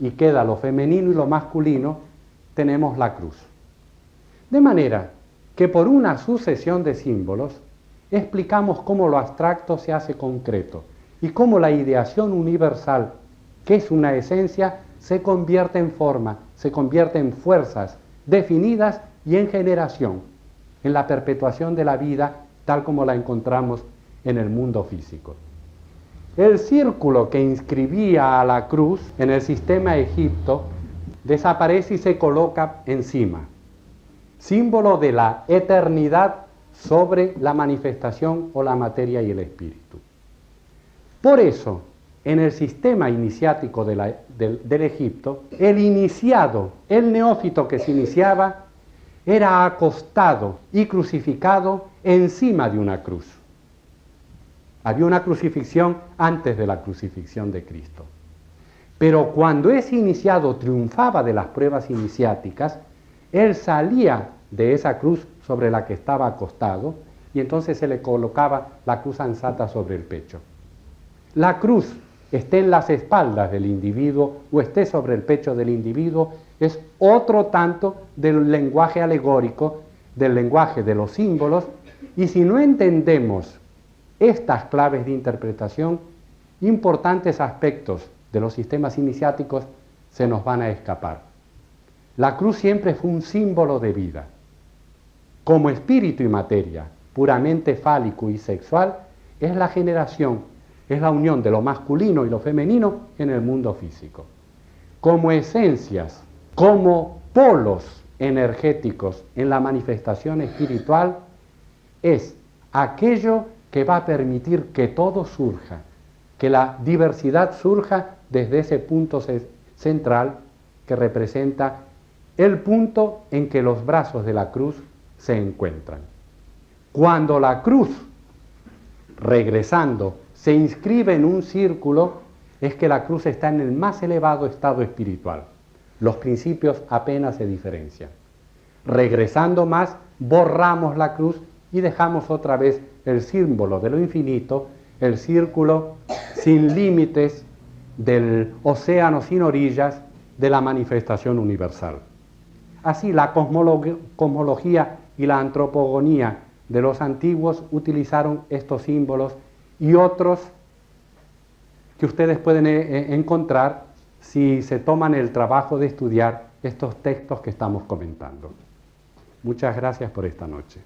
y queda lo femenino y lo masculino, tenemos la cruz. De manera que por una sucesión de símbolos explicamos cómo lo abstracto se hace concreto y cómo la ideación universal, que es una esencia, se convierte en forma, se convierte en fuerzas definidas y en generación, en la perpetuación de la vida tal como la encontramos en el mundo físico. El círculo que inscribía a la cruz en el sistema egipto desaparece y se coloca encima, símbolo de la eternidad sobre la manifestación o la materia y el espíritu. Por eso, en el sistema iniciático del Egipto, el iniciado, el neófito que se iniciaba, era acostado y crucificado encima de una cruz. Había una crucifixión antes de la crucifixión de Cristo. Pero cuando ese iniciado triunfaba de las pruebas iniciáticas, él salía de esa cruz sobre la que estaba acostado y entonces se le colocaba la cruz ansata sobre el pecho. La cruz, esté en las espaldas del individuo o esté sobre el pecho del individuo, es otro tanto del lenguaje alegórico, del lenguaje de los símbolos, y si no entendemos estas claves de interpretación, importantes aspectos de los sistemas iniciáticos se nos van a escapar. La cruz siempre fue un símbolo de vida. Como espíritu y materia, puramente fálico y sexual, es la generación, es la unión de lo masculino y lo femenino en el mundo físico. Como esencias, como polos energéticos en la manifestación espiritual, es aquello que va a permitir que todo surja, que la diversidad surja desde ese punto central que representa el punto en que los brazos de la cruz se encuentran. Cuando la cruz, regresando, se inscribe en un círculo, es que la cruz está en el más elevado estado espiritual. Los principios apenas se diferencian. Regresando más, borramos la cruz y dejamos otra vez el símbolo de lo infinito, el círculo sin límites del océano sin orillas de la manifestación universal. Así, la cosmología y la antropogonía de los antiguos utilizaron estos símbolos y otros que ustedes pueden encontrar si se toman el trabajo de estudiar estos textos que estamos comentando. Muchas gracias por esta noche.